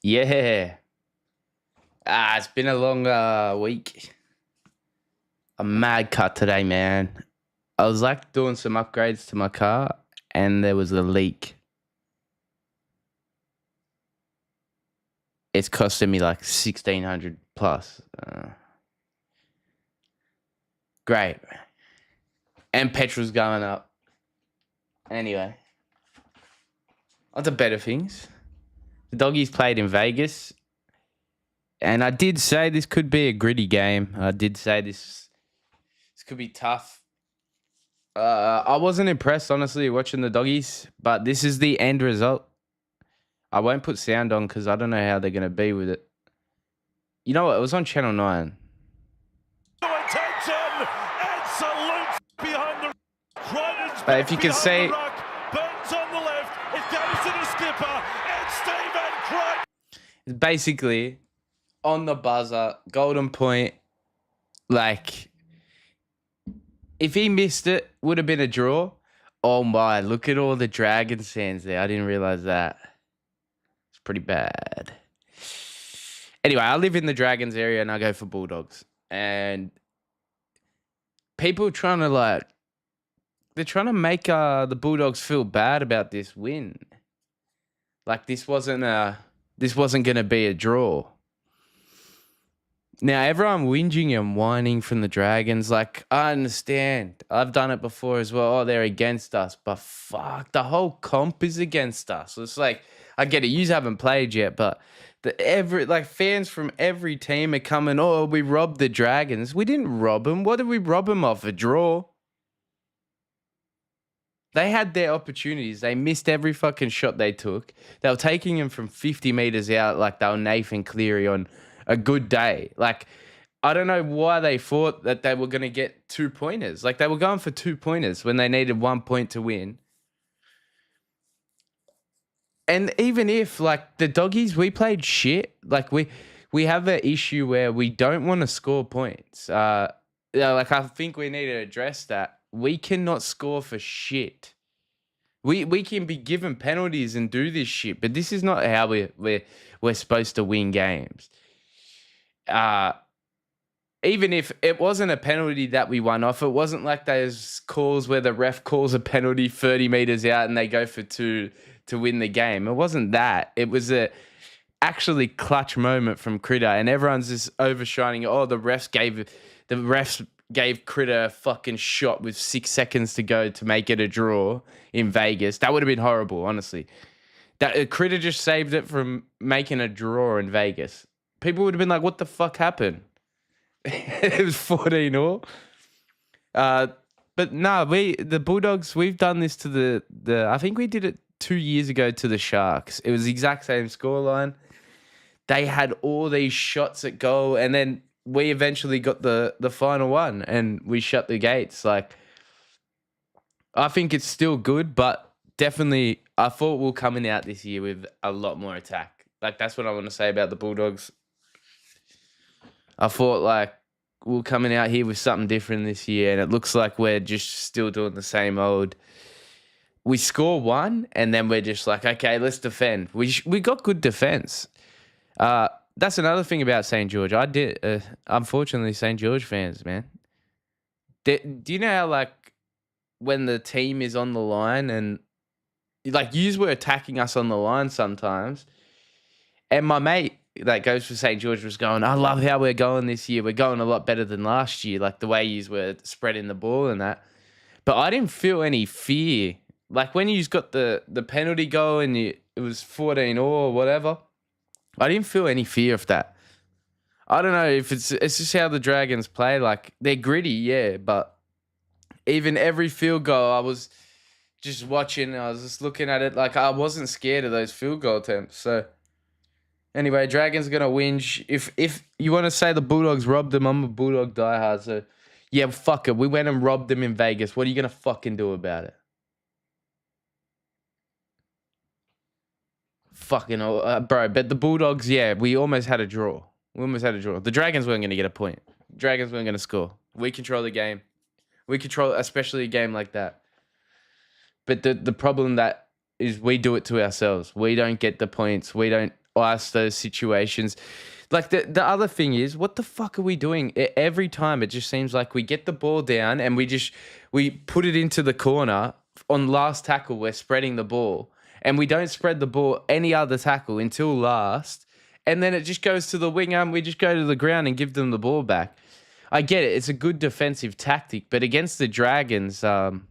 Yeah. It's been a long week. A mad cut today, man. I was like doing some upgrades to my car and there was a leak. It's costing me like 1,600 plus. Great. And petrol's going up. Anyway. On to better things. The doggies played in Vegas. And I did say this could be a gritty game. I did say this could be tough. I wasn't impressed, honestly, watching the doggies, but this is the end result. I won't put sound on because I don't know how they're going to be with it. You know what? It was on Channel 9. Attention! Absolute behind the But if you can see... Burns on the left. It goes to the skipper. And Stephen Crichton. It's basically on the buzzer, golden point. Like, if he missed it, would have been a draw. Oh my, look at all the Dragons fans there. I didn't realize that. It's pretty bad. Anyway, I live in the Dragons area and I go for Bulldogs. And people trying to they're trying to make the Bulldogs feel bad about this win. Like this wasn't going to be a draw. Now, everyone whinging and whining from the Dragons, like, I understand. I've done it before as well. Oh, they're against us. But fuck, the whole comp is against us. It's like, I get it. You haven't played yet, but fans from every team are coming, oh, we robbed the Dragons. We didn't rob them. What did we rob them of? A draw? They had their opportunities. They missed every fucking shot they took. They were taking them from 50 meters out like they were Nathan Cleary on a good day. Like, I don't know why they thought that they were going to get 2-pointers. Like, they were going for 2-pointers when they needed 1 point to win. And even if, like, the doggies, we played shit. Like, we have an issue where we don't want to score points. I think we need to address that. We cannot score for shit. We can be given penalties and do this shit, but this is not how we're supposed to win games. Even if it wasn't a penalty that we won off, it wasn't like those calls where the ref calls a penalty 30 meters out and they go for 2 to win the game. It wasn't that. It was a actually clutch moment from Critter, and everyone's just overshining. Oh, the refs gave Critter a fucking shot with 6 seconds to go to make it a draw in Vegas. That would have been horrible, honestly. That Critter just saved it from making a draw in Vegas. People would have been like, what the fuck happened? It was 14-all. But no, the Bulldogs, we've done this to the I think we did it 2 years ago to the Sharks. It was the exact same scoreline. They had all these shots at goal, and then we eventually got the final one and we shut the gates. Like, I think it's still good, but definitely I thought we're coming out this year with a lot more attack. Like, that's what I want to say about the Bulldogs. I thought, like, we're coming out here with something different this year, and it looks like we're just still doing the same old. We score one, and then we're just like, okay, let's defend. We got good defense. That's another thing about St. George. Unfortunately, St. George fans, man. Do you know how, like, when the team is on the line and, like, yous were attacking us on the line sometimes, and my mate that goes for St. George was going, I love how we're going this year. We're going a lot better than last year, like the way yous were spreading the ball and that. But I didn't feel any fear. Like, when yous got the penalty goal and it was 14 or whatever, I didn't feel any fear of that. I don't know if it's just how the Dragons play. Like, they're gritty, yeah, but even every field goal, I was just watching. I was just looking at it. Like, I wasn't scared of those field goal attempts. So, anyway, Dragons going to whinge. If you want to say the Bulldogs robbed them, I'm a Bulldog diehard. So, yeah, fuck it. We went and robbed them in Vegas. What are you going to fucking do about it? Fucking bro, but the Bulldogs, yeah, we almost had a draw. The Dragons weren't going to get a point. Dragons weren't going to score. We control the game. We control, especially a game like that. But the problem that is we do it to ourselves. We don't get the points. We don't ice those situations. Like the other thing is, what the fuck are we doing? Every time it just seems like we get the ball down and we put it into the corner on last tackle. We're spreading the ball and we don't spread the ball any other tackle until last. And then it just goes to the winger and we just go to the ground and give them the ball back. I get it. It's a good defensive tactic, but against the Dragons in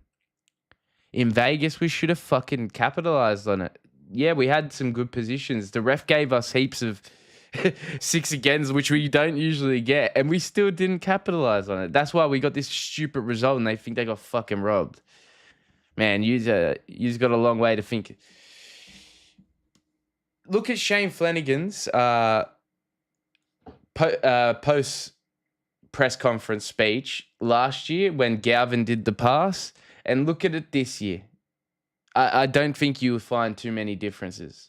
Vegas, we should have fucking capitalized on it. Yeah, we had some good positions. The ref gave us heaps of 6 agains, which we don't usually get, and we still didn't capitalize on it. That's why we got this stupid result, and they think they got fucking robbed. Man, you've got a long way to think. Look at Shane Flanagan's post press conference speech last year when Galvin did the pass, and look at it this year. I don't think you will find too many differences.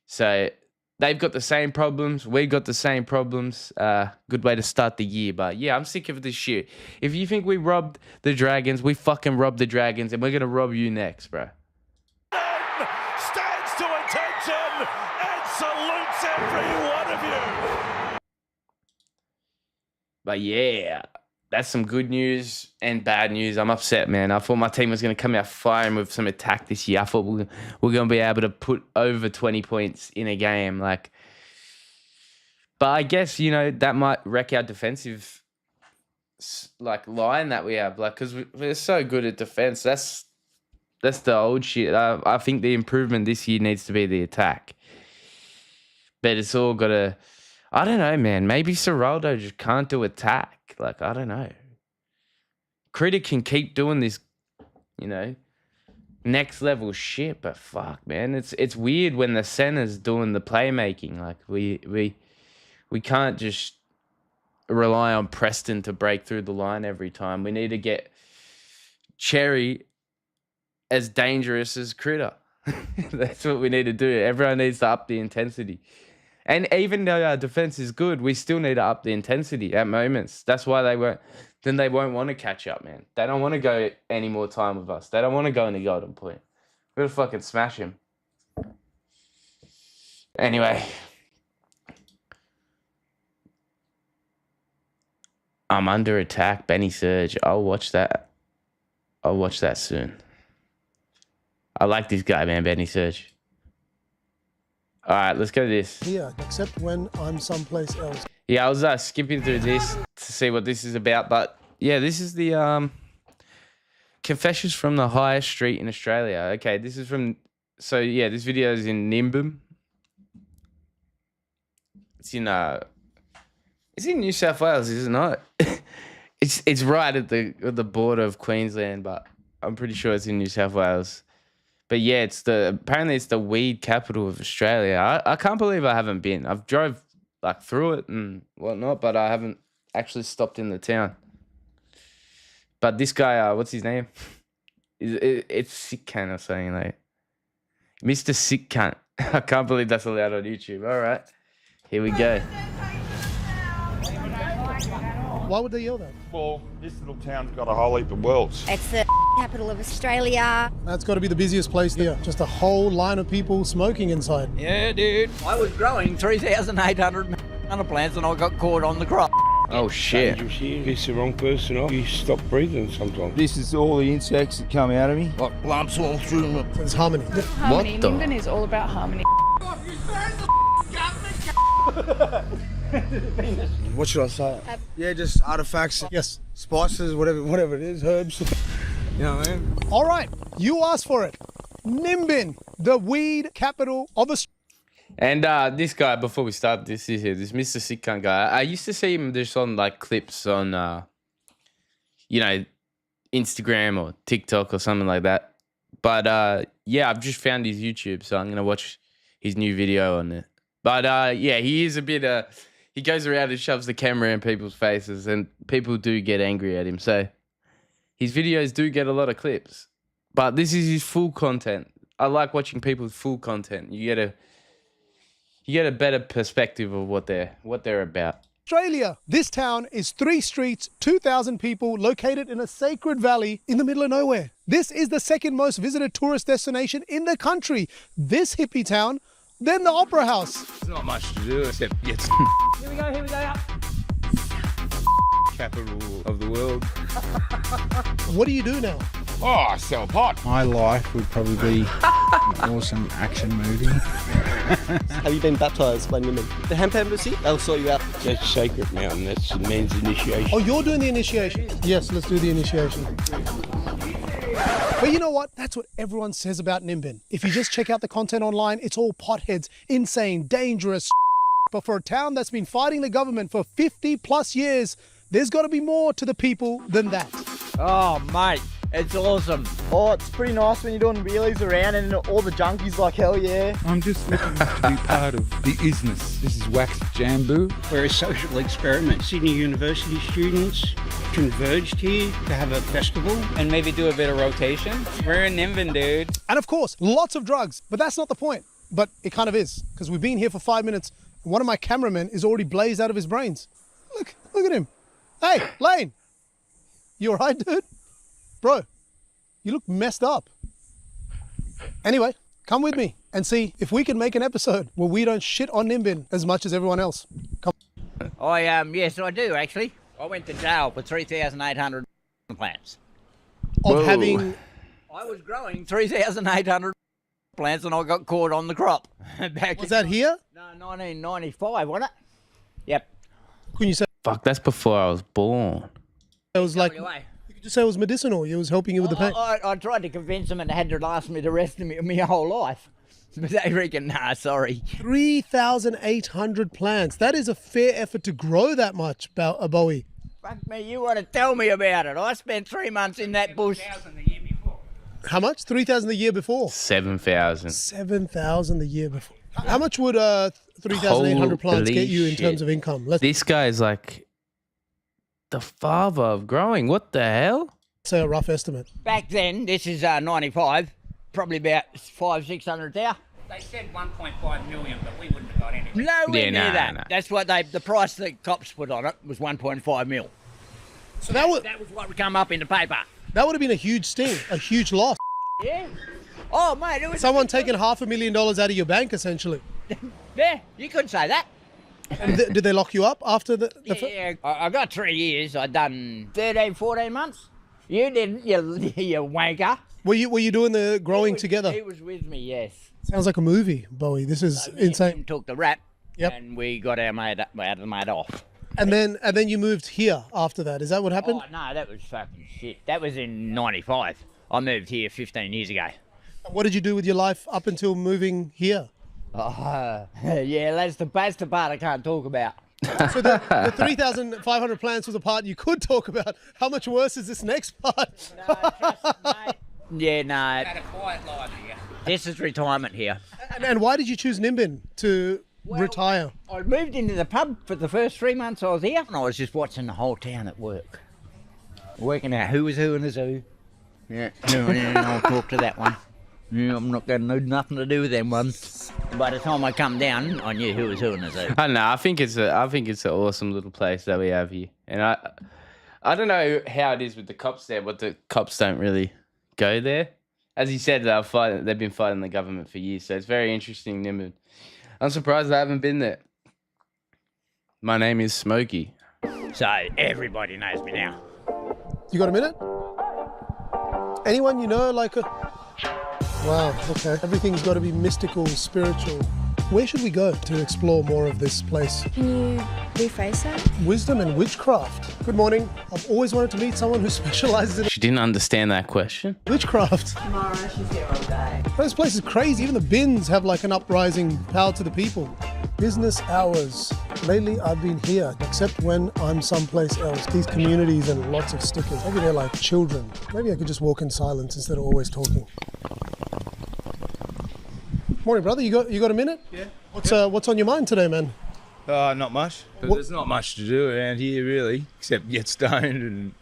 So they've got the same problems. We've got the same problems. Good way to start the year. But yeah, I'm sick of this shit. If you think we robbed the Dragons, we fucking robbed the Dragons, and we're going to rob you next, bro. Stands to attention and salutes every one of you. But yeah, that's some good news and bad news. I'm upset, man. I thought my team was going to come out firing with some attack this year. I thought we're going to be able to put over 20 points in a game. But I guess, that might wreck our defensive line that we have. Because we're so good at defense. That's the old shit. I think the improvement this year needs to be the attack. But it's all got to... I don't know, man. Maybe Ciraldo just can't do attack. I don't know. Critic can keep doing this, next level shit, but fuck, man. It's weird when the center's doing the playmaking. We can't just rely on Preston to break through the line every time. We need to get Cherry as dangerous as Critter. That's what we need to do. Everyone needs to up the intensity. And even though our defense is good, we still need to up the intensity at moments. That's why they won't want to catch up, man. They don't want to go any more time with us. They don't want to go in the golden point. We're going to fucking smash him. Anyway. I'm under attack. Benny Surge. I'll watch that soon. I like this guy, man, Benny Surge. All right, let's go to this. Here, except when I'm someplace else. Yeah, I was skipping through this to see what this is about, but yeah, this is the Confessions from the Highest Street in Australia. Okay, this is from... So yeah, this video is in Nimbin. It's in New South Wales, is it not? It's right at the border of Queensland, but I'm pretty sure it's in New South Wales. But yeah, apparently it's the weed capital of Australia. I can't believe I haven't been. I've drove through it and whatnot, but I haven't actually stopped in the town. But this guy, what's his name? It's Sick Cunt or something Mr. Sick Cunt. I can't believe that's allowed on YouTube. All right, here we go. Why would they yell that? Well, this little town's got a whole heap of wells. It's the capital of Australia. That's got to be the busiest place here. Just a whole line of people smoking inside. Yeah, dude. I was growing 3,800 plants and I got caught on the crop. Oh, shit. Piss the wrong person off, you stop breathing sometimes. This is all the insects that come out of me. Like lumps all through me. It's harmony. Harmony. What the? Nimbin is all about harmony. What should I say? Yeah, just artifacts. Yes. Spices, whatever it is, herbs. You know what I mean? All right, you asked for it. Nimbin, the weed capital of Australia. And this guy, before we start, this Mr. Sick Cunt guy. I used to see him just on clips on, Instagram or TikTok or something like that. But yeah, I've just found his YouTube, so I'm gonna watch his new video on it. But yeah, he is a bit. He goes around and shoves the camera in people's faces, and people do get angry at him. So his videos do get a lot of clips, but this is his full content. I like watching people's full content. You get a better perspective of what they're about. Australia. This town is 3 streets, 2,000 people, located in a sacred valley in the middle of nowhere. This is the second most visited tourist destination in the country. This hippie town then the Opera House. There's not much to do except get Here we go. capital of the world. What do you do now? Oh, I sell pot. My life would probably be an awesome action movie. Have you been baptised by Nimbin? The hemp embassy, they'll sort you out. That's sacred mountain. That's the men's initiation. Oh, you're doing the initiation? Yes, let's do the initiation. But you know what? That's what everyone says about Nimbin. If you just check out the content online, it's all potheads, insane, dangerous. But for a town that's been fighting the government for 50 plus years, there's got to be more to the people than that. Oh, mate, it's awesome. Oh, it's pretty nice when you're doing wheelies around and all the junkies like, hell yeah. I'm just looking to be part of the isness. This is Wax Jambu. We're a social experiment. Sydney University students converged here to have a festival. And maybe do a bit of rotation. We're in Nimbin, dude. And of course, lots of drugs. But that's not the point. But it kind of is, because we've been here for 5 minutes. And one of my cameramen is already blazed out of his brains. Look at him. Hey, Lane. You all right, dude? Bro, you look messed up. Anyway, come with me and see if we can make an episode where we don't shit on Nimbin as much as everyone else. Come. Yes, I do actually. I went to jail for 3,800 plants. Of Whoa. having... I was growing 3,800 plants and I got caught on the crop. Was that here? No, 1995, wasn't it? Yep. Couldn't you say Fuck, that's before I was born. it was like... WA. You could just say it was medicinal. It was helping you with the pain. I tried to convince them and they had to last me the rest of my whole life. But they reckon, nah, sorry. 3,800 plants. That is a fair effort to grow that much, Bowie. Fuck me, you want to tell me about it. I spent 3 months in that bush. How much? 3,000 the year before? 7,000. 7,000 the year before. How much would 3,800 plants get you in terms of income? Let's This guy's like the father of growing. What the hell? say a rough estimate. Back then, this is 95, probably about 500-600 thou. They said 1.5 million, but we wouldn't have got anything. Nowhere Yeah, near nah, that. nah. That's what the price the cops put on it was 1.5 mil. So that would what would come up in the paper. have been a huge sting, a huge loss. Yeah. Oh, mate, it was... Someone taking $500,000 out of your bank, essentially. Yeah, you could say that. And did they lock you up after the Yeah, I got 3 years. I done 13, 14 months. You didn't, you wanker. Were you doing the growing together? He was with me, yes. Sounds like a movie, Bowie. This is insane. Took the rap. Yep. And we got our mate off. And then you moved here after that. Is that what happened? Oh, no, that was fucking shit. That was in 95. I moved here 15 years ago. What did you do with your life up until moving here? Oh, yeah, that's the part I can't talk about. So the 3,500 plants was a part you could talk about. How much worse is this next part? No, trust me, mate. Yeah, no. Had a quiet life here. This is retirement here. And why did you choose Nimbin to retire? I moved into the pub for the first 3 months I was here, and I was just watching the whole town at work. Working out who was who in the zoo. Yeah, I'll talk to that one. Yeah, I'm not going to do nothing to do with them ones. By the time I come down, I knew who was who in the zoo. I don't know. I think it's an awesome little place that we have here, and I don't know how it is with the cops there, but the cops don't really go there. As you said, they've been fighting the government for years, so it's very interesting. Nimbin. I'm surprised I haven't been there. My name is Smokey. So everybody knows me now. You got a minute? Anyone you know, like a... Wow, okay. Everything's got to be mystical, spiritual. Where should we go to explore more of this place? Can you rephrase that? Wisdom and witchcraft. Good morning. I've always wanted to meet someone who specializes in She didn't understand that question. witchcraft. Tomorrow, she's here all day. This place is crazy. Even the bins have like an uprising power to the people. Business hours. Lately, I've been here, except when I'm someplace else. These communities and lots of stickers. Maybe they're like children. Maybe I could just walk in silence instead of always talking. Morning, brother. You got a minute? Yeah. What's on your mind today, man? Not much. But there's not much to do around here, really, except get stoned and,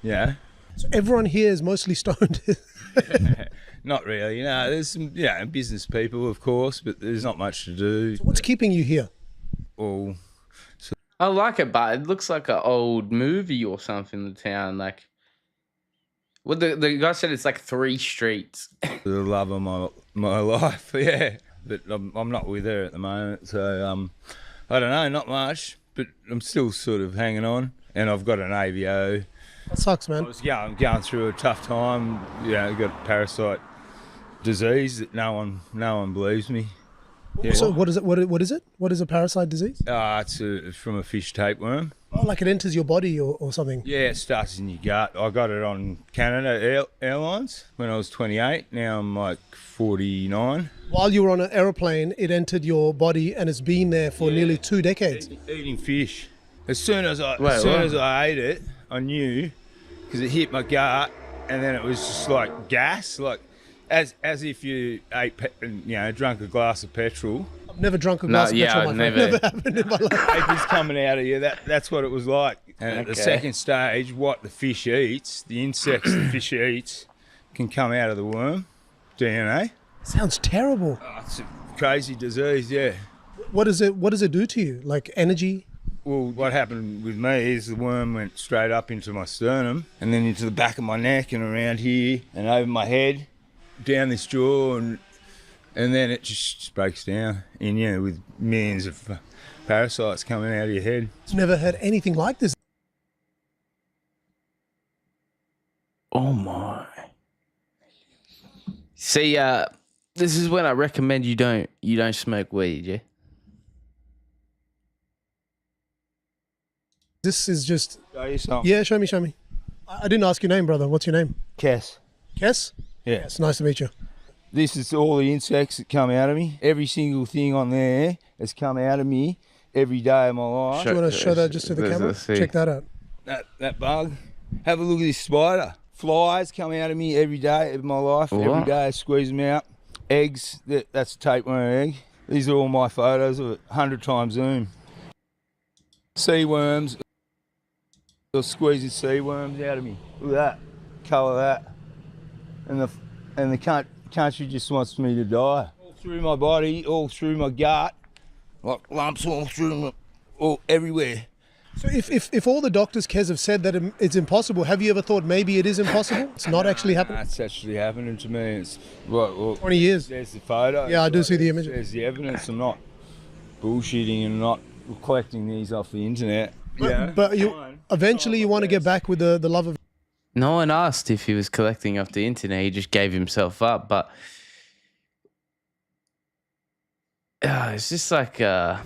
yeah. So everyone here is mostly stoned. Not really. You know, there's some, business people, of course, but there's not much to do. What's keeping you here? All I like it, but it looks like an old movie or something. The town, like, well, the guy said it's like 3 streets. the love of my life, yeah. but I'm not with her at the moment. So I don't know, not much, but I'm still sort of hanging on. And I've got an AVO. That sucks, man. I was going through a tough time. Got parasite disease that no one believes me. Yeah. So what is it? What is it? What is a parasite disease? It's from a fish tapeworm. Oh, like it enters your body or something. Yeah, it starts in your gut. I got it on Canada Airlines when I was 28. Now I'm like 49. While you were on an aeroplane, it entered your body and it's been there for nearly 2 decades. Eating fish. As soon as I ate it, I knew, because it hit my gut, and then it was just like gas, like as if you ate, drank a glass of petrol. I've never drunk a glass of petrol. I've never happened in my life. Vapor's coming out of you. That's what it was like. And at the second stage, what the fish eats, the insects the fish eats, can come out of the worm, DNA. Sounds terrible. Oh, it's a crazy disease, yeah. What does it do to you? Like energy? Well, what happened with me is the worm went straight up into my sternum and then into the back of my neck and around here and over my head, down this jaw, and then it just breaks down in you with millions of parasites coming out of your head. I've never heard anything like this. Oh my. See, this is when I recommend you don't smoke weed, yeah? This is just... Show you something. Yeah, show me. I didn't ask your name, brother. What's your name? Kes. Kes? Yeah. It's nice to meet you. This is all the insects that come out of me. Every single thing on there has come out of me every day of my life. Do you want to show that just to the camera? Check that out. That bug. Have a look at this spider. Flies come out of me every day of my life. What? Every day I squeeze them out. Eggs, that's a tapeworm egg. These are all my photos of it, 100 times zoom. Sea worms. They're squeezing sea worms out of me. Look at that. Colour that. And the country just wants me to die. All through my body, all through my gut. Like lumps all through all everywhere. So if all the doctors, Kes, have said that it's impossible, have you ever thought maybe it is impossible? It's not actually happening? It's actually happening to me. It's well, 20 years. There's the photo. Yeah, I do see the image. There's the evidence. I'm not bullshitting and not collecting these off the internet. But eventually you want to get back with the love of... No one asked if he was collecting off the internet. He just gave himself up. But it's just like the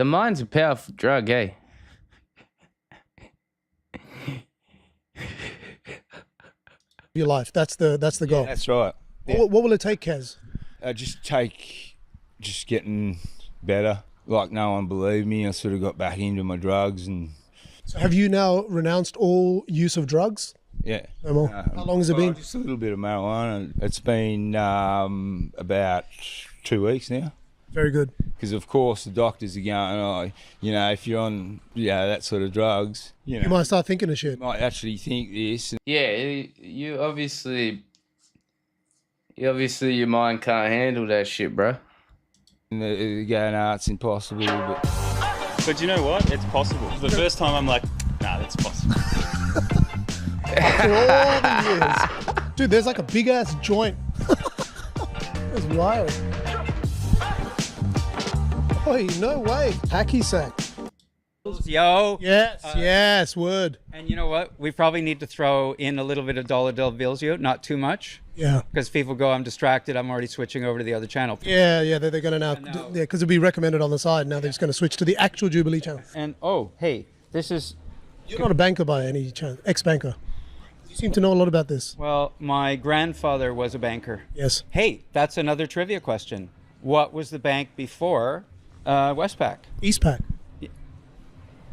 mind's a powerful drug, eh? your life. That's the goal. Yeah, that's right. Yeah. What will it take, Kes? Just getting better. Like no one believed me. I sort of got back into my drugs and. So have you now renounced all use of drugs? Yeah. No more. How long has it been? Just a little bit of marijuana. It's been about 2 weeks now. Very good. Because of course the doctors are going, if you're on that sort of drugs, you might start thinking of shit. You might actually think this. Yeah, you obviously your mind can't handle that shit, bro. And they're going, it's impossible. But you know what? It's possible. The first time I'm like, nah, that's possible. After all the years. Dude, there's like a big ass joint. That's wild. Oh, no way. Hacky sack. Yo. Yes, word. And you know what? We probably need to throw in a little bit of dollar bills here, not too much. Yeah. Because people go, I'm distracted, I'm already switching over to the other channel. Yeah, they're going to now, because it'll be recommended on the side. Now they're just going to switch to the actual Jubilee channel. And, hey, this is... You're not a banker by any chance, ex-banker. You seem to know a lot about this. Well, my grandfather was a banker. Yes. Hey, that's another trivia question. What was the bank before Westpac? Eastpac.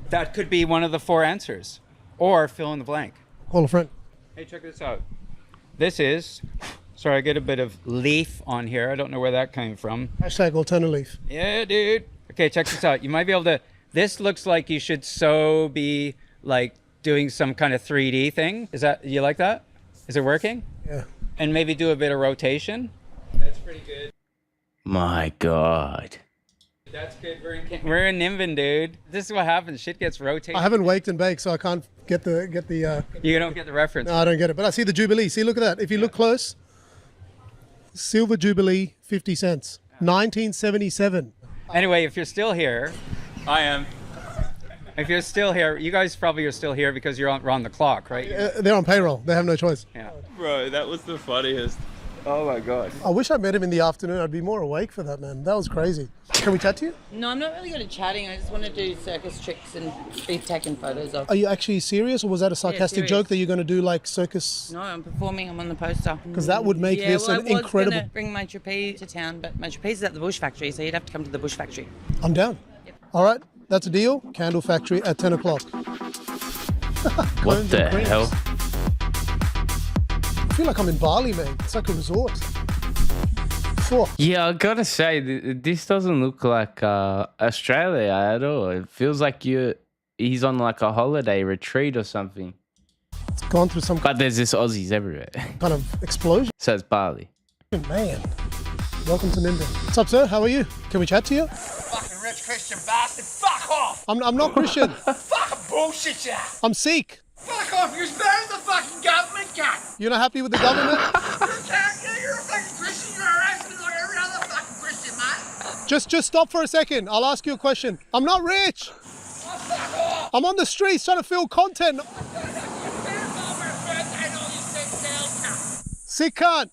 That could be one of the 4 answers. Or fill in the blank. Call a friend. Hey, check this out. This is... Sorry, I get a bit of leaf on here. I don't know where that came from. Hashtag alternate leaf. Yeah, dude. Okay, check this out. You might be able to... This looks like you should be like doing some kind of 3D thing. You like that? Is it working? Yeah. And maybe do a bit of rotation. That's pretty good. My God. That's good. We're in Nimbin, dude. This is what happens. Shit gets rotated. I haven't waked and baked, so I can't get the. You don't get the reference. No, I don't get it. But I see the Jubilee. See, look at that. If you look close, Silver Jubilee, 50 cents. 1977. Anyway, if you're still here, I am. if you're still here, you guys probably are still here because you're on the clock, right? They're on payroll. They have no choice. Yeah. Bro, that was the funniest. Oh my god. I wish I met him in the afternoon. I'd be more awake for that, man. That was crazy. Can we chat to you? No, I'm not really good at chatting. I just want to do circus tricks and be taking photos of. Are you actually serious, or was that a sarcastic serious. joke that you're going to do like circus? No, I'm performing. I'm on the poster. Because that would make this well, an I was incredible. gonna bring my trapeze to town, but my trapeze is at the Bush Factory, so you'd have to come to the Bush Factory. I'm down. All right, that's a deal. Candle Factory at 10 o'clock. What the hell? I feel like I'm in Bali, man. It's like a resort. Four. Yeah, I gotta say, this doesn't look like Australia at all. It feels like he's on like a holiday retreat or something. It's gone through some But there's just Aussies everywhere. kind of explosion. So it's Bali. Man, welcome to Nimbin. What's up, sir? How are you? Can we chat to you? Fucking rich Christian bastard, fuck off! I'm not Christian. Fucking bullshit, yeah! I'm Sikh. Fuck off, you're sparing the fucking government, cunt! You're not happy with the government? You're a fucking Christian, you're a racist like every other fucking Christian, mate! Just stop for a second. I'll ask you a question. I'm not rich. Oh, fuck off! I'm on the streets trying to fill content. Sikh cunt.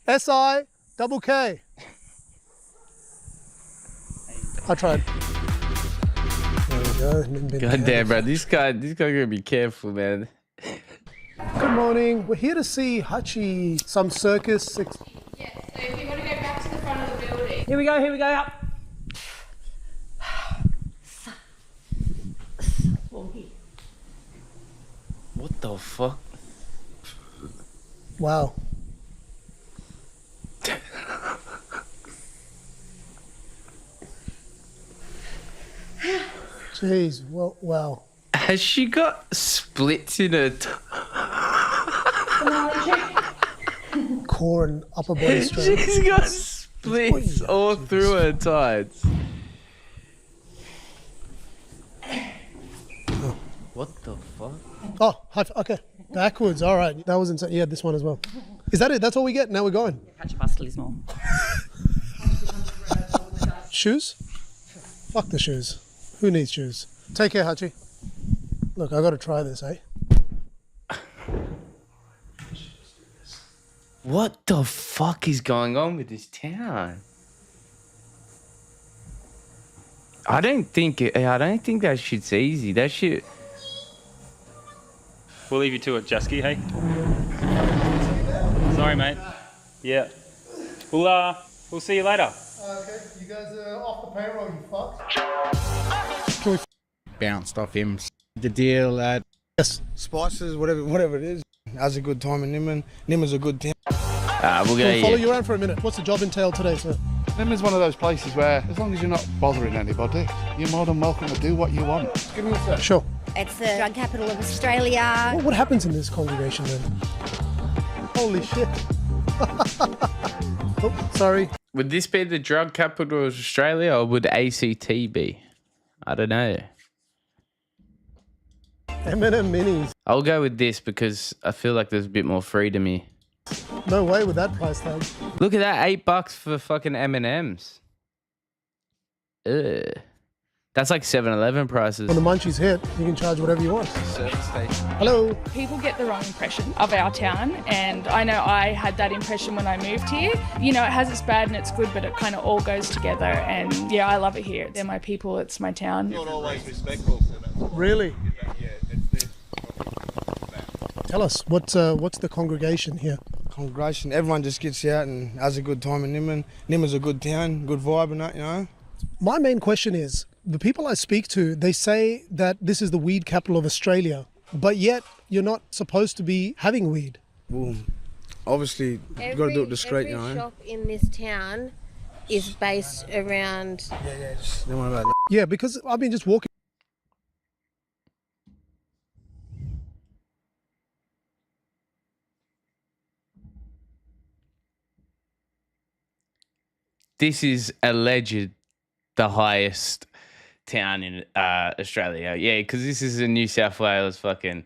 S-I-double-K. I tried. There we go. Nimbin. God damn, bro. This guy gonna be careful, man. Good morning. We're here to see Hachi, some circus. Yeah, so if you want to go back to the front of the building. Here we go, up. What the fuck? Wow. Jeez, well, wow. Has she got splits in her Core and upper body strength. She's got splits all through her tights. What the fuck? Oh, okay. Backwards, all right. That was insane. Yeah, this one as well. Is that it? That's all we get? Now we're going. Catch bustles more. Shoes? Fuck the shoes. Who needs shoes? Take care, Hachi. Look, I gotta try this, eh? What the fuck is going on with this town? I don't think that shit's easy. That shit. We'll leave you to it, Jasky, hey? Sorry, mate. Yeah. We'll see you later. Okay, you guys are off the payroll, you fucks. Can we bounced off him. The deal at Spices, whatever it is, has a good time in Nimbin. Nimbin's a good town. We'll We'll follow you around for a minute. What's the job entail today, sir? Nimbin's one of those places where, as long as you're not bothering anybody, you're more than welcome to do what you want. Give me a sec. Sure. It's the drug capital of Australia. What happens in this congregation then? Holy shit. Oh, sorry. Would this be the drug capital of Australia, or would ACT be? I don't know. M&M minis. I'll go with this because I feel like there's a bit more freedom here. No way with that price tag. Look at that, $8 for fucking M&Ms. Ugh. That's like 7-Eleven prices. When the munchies hit, you can charge whatever you want. Service station. Hello. People get the wrong impression of our town, and I know I had that impression when I moved here. You know, it has its bad and its good, but it kind of all goes together, and yeah, I love it here. They're my people, it's my town. Not always respectful. Really? Tell us, what's the congregation here? Congregation, everyone just gets out and has a good time in Nimbin. Nimbin's a good town, good vibe and that, you know. My main question is, the people I speak to, they say that this is the weed capital of Australia, but yet you're not supposed to be having weed. Well, obviously, you've got to do it discreet, you know. Every shop in this town is based around... Yeah, just don't worry about that. Yeah, because I've been just walking. This is alleged the highest town in Australia. Yeah, because this is in New South Wales fucking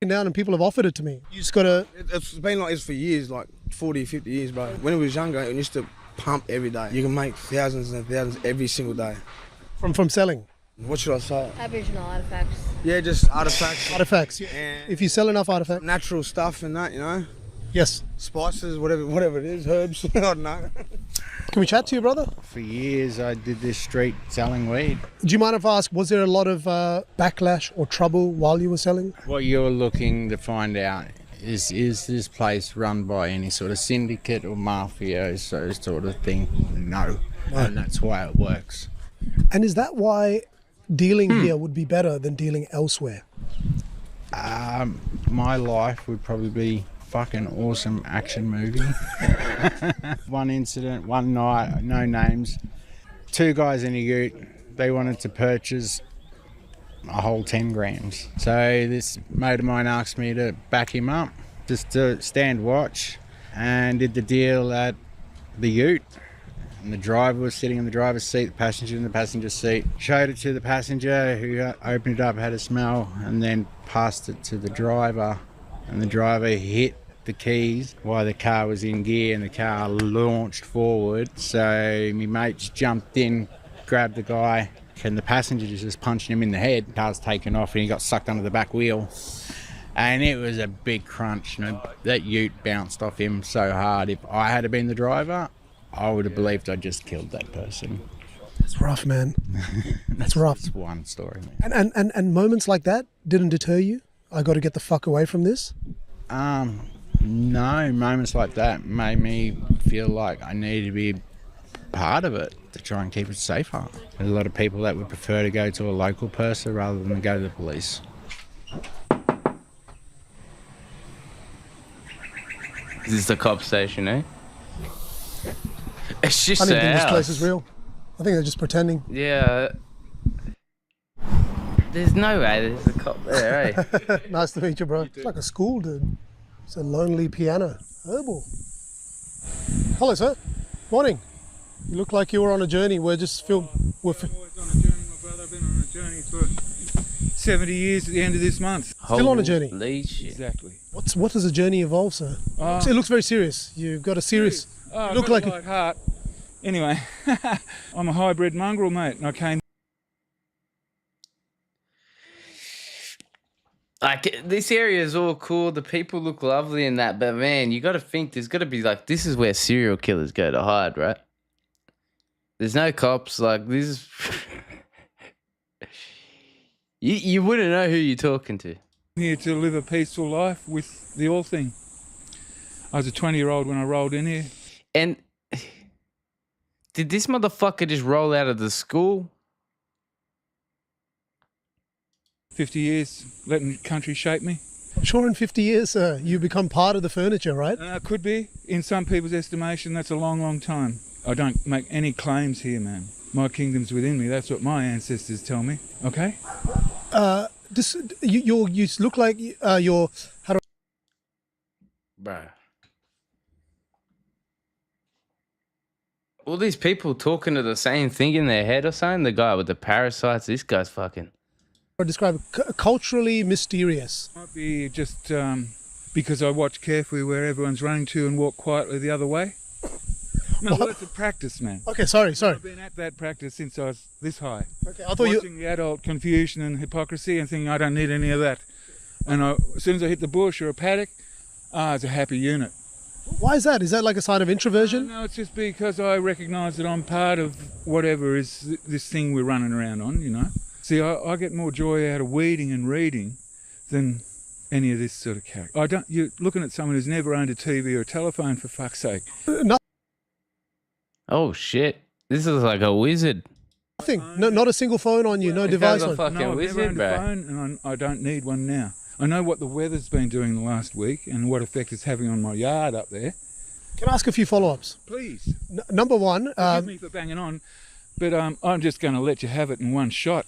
down and people have offered it to me. You just gotta. It's been like this for years, like 40, 50 years, bro. When I was younger, it used to pump every day. You can make thousands and thousands every single day. From selling? What should I say? Aboriginal artifacts. Yeah, just artifacts. Artifacts. And if you sell enough artifacts. Natural stuff and that, you know? Yes. Spices, whatever it is, herbs, I don't know. Can we chat to you, brother? For years, I did this street selling weed. Do you mind if I ask, was there a lot of backlash or trouble while you were selling? What you're looking to find out is this place run by any sort of syndicate or mafia, so sort of thing? No. And that's why it works. And is that why dealing here would be better than dealing elsewhere? My life would probably be fucking awesome action movie. One incident, one night, no names. Two guys in a ute, they wanted to purchase a whole 10 grams. So this mate of mine asked me to back him up, just to stand watch, and did the deal at the ute. And the driver was sitting in the driver's seat, the passenger in the passenger seat. Showed it to the passenger, who opened it up, had a smell, and then passed it to the driver. And the driver hit the keys while the car was in gear, and the car launched forward. So my mates jumped in, grabbed the guy, and the passenger just punched him in the head. The car's taken off and he got sucked under the back wheel. And it was a big crunch. You know, that ute bounced off him so hard. If I had been the driver, I would have believed I just killed that person. That's rough, man. That's rough. It's one story, man. And moments like that didn't deter you? I got to get the fuck away from this? No, moments like that made me feel like I needed to be part of it to try and keep it safer. There's a lot of people that would prefer to go to a local person rather than go to the police. This is the cop station, eh? It's just I don't think this house. place is real. I think they're just pretending. Yeah. There's no way there's a cop there, eh? Nice to meet you, bro. It's like a school, dude. It's a lonely piano. Herbal. Hello, sir. Morning. You look like you were on a journey. We're just always on a journey, my brother. I've been on a journey for 70 years at the end of this month. Still on a journey? Holy shit. Exactly. What does a journey involve, sir? It looks very serious. You've got a serious... Oh, you look like a light heart. Anyway, I'm a hybrid mongrel, mate, and I came... Like, this area is all cool. The people look lovely and that, but man, you got to think there's got to be like, this is where serial killers go to hide, right? There's no cops. Like, this is... you wouldn't know who you're talking to. Here to live a peaceful life with the all thing. I was a 20-year-old when I rolled in here. And did this motherfucker just roll out of the school? 50 years, letting country shape me. I'm sure in 50 years, you become part of the furniture, right? Could be. In some people's estimation, that's a long, long time. I don't make any claims here, man. My kingdom's within me. That's what my ancestors tell me. Okay? You look like you're... How do Bro. All these people talking to the same thing in their head or something? The guy with the parasites, this guy's fucking... I describe it? Culturally mysterious. Might be just because I watch carefully where everyone's running to and walk quietly the other way. No, well, that's a practice, man. Okay, sorry. I've been at that practice since I was this high. Okay, I thought watching the adult confusion and hypocrisy and thinking I don't need any of that. And as soon as I hit the bush or a paddock, it's a happy unit. Why is that? Is that like a sign of introversion? No, it's just because I recognise that I'm part of whatever is this thing we're running around on, you know. See, I get more joy out of weeding and reading than any of this sort of character. You're looking at someone who's never owned a TV or a telephone, for fuck's sake. Oh shit! This is like a wizard. Nothing. No, not a single phone on you. No device on. No, I've never owned a phone, and I don't need one now. I know what the weather's been doing the last week and what effect it's having on my yard up there. Can I ask a few follow-ups? Please. Number one. Forgive me for banging on, but I'm just going to let you have it in one shot.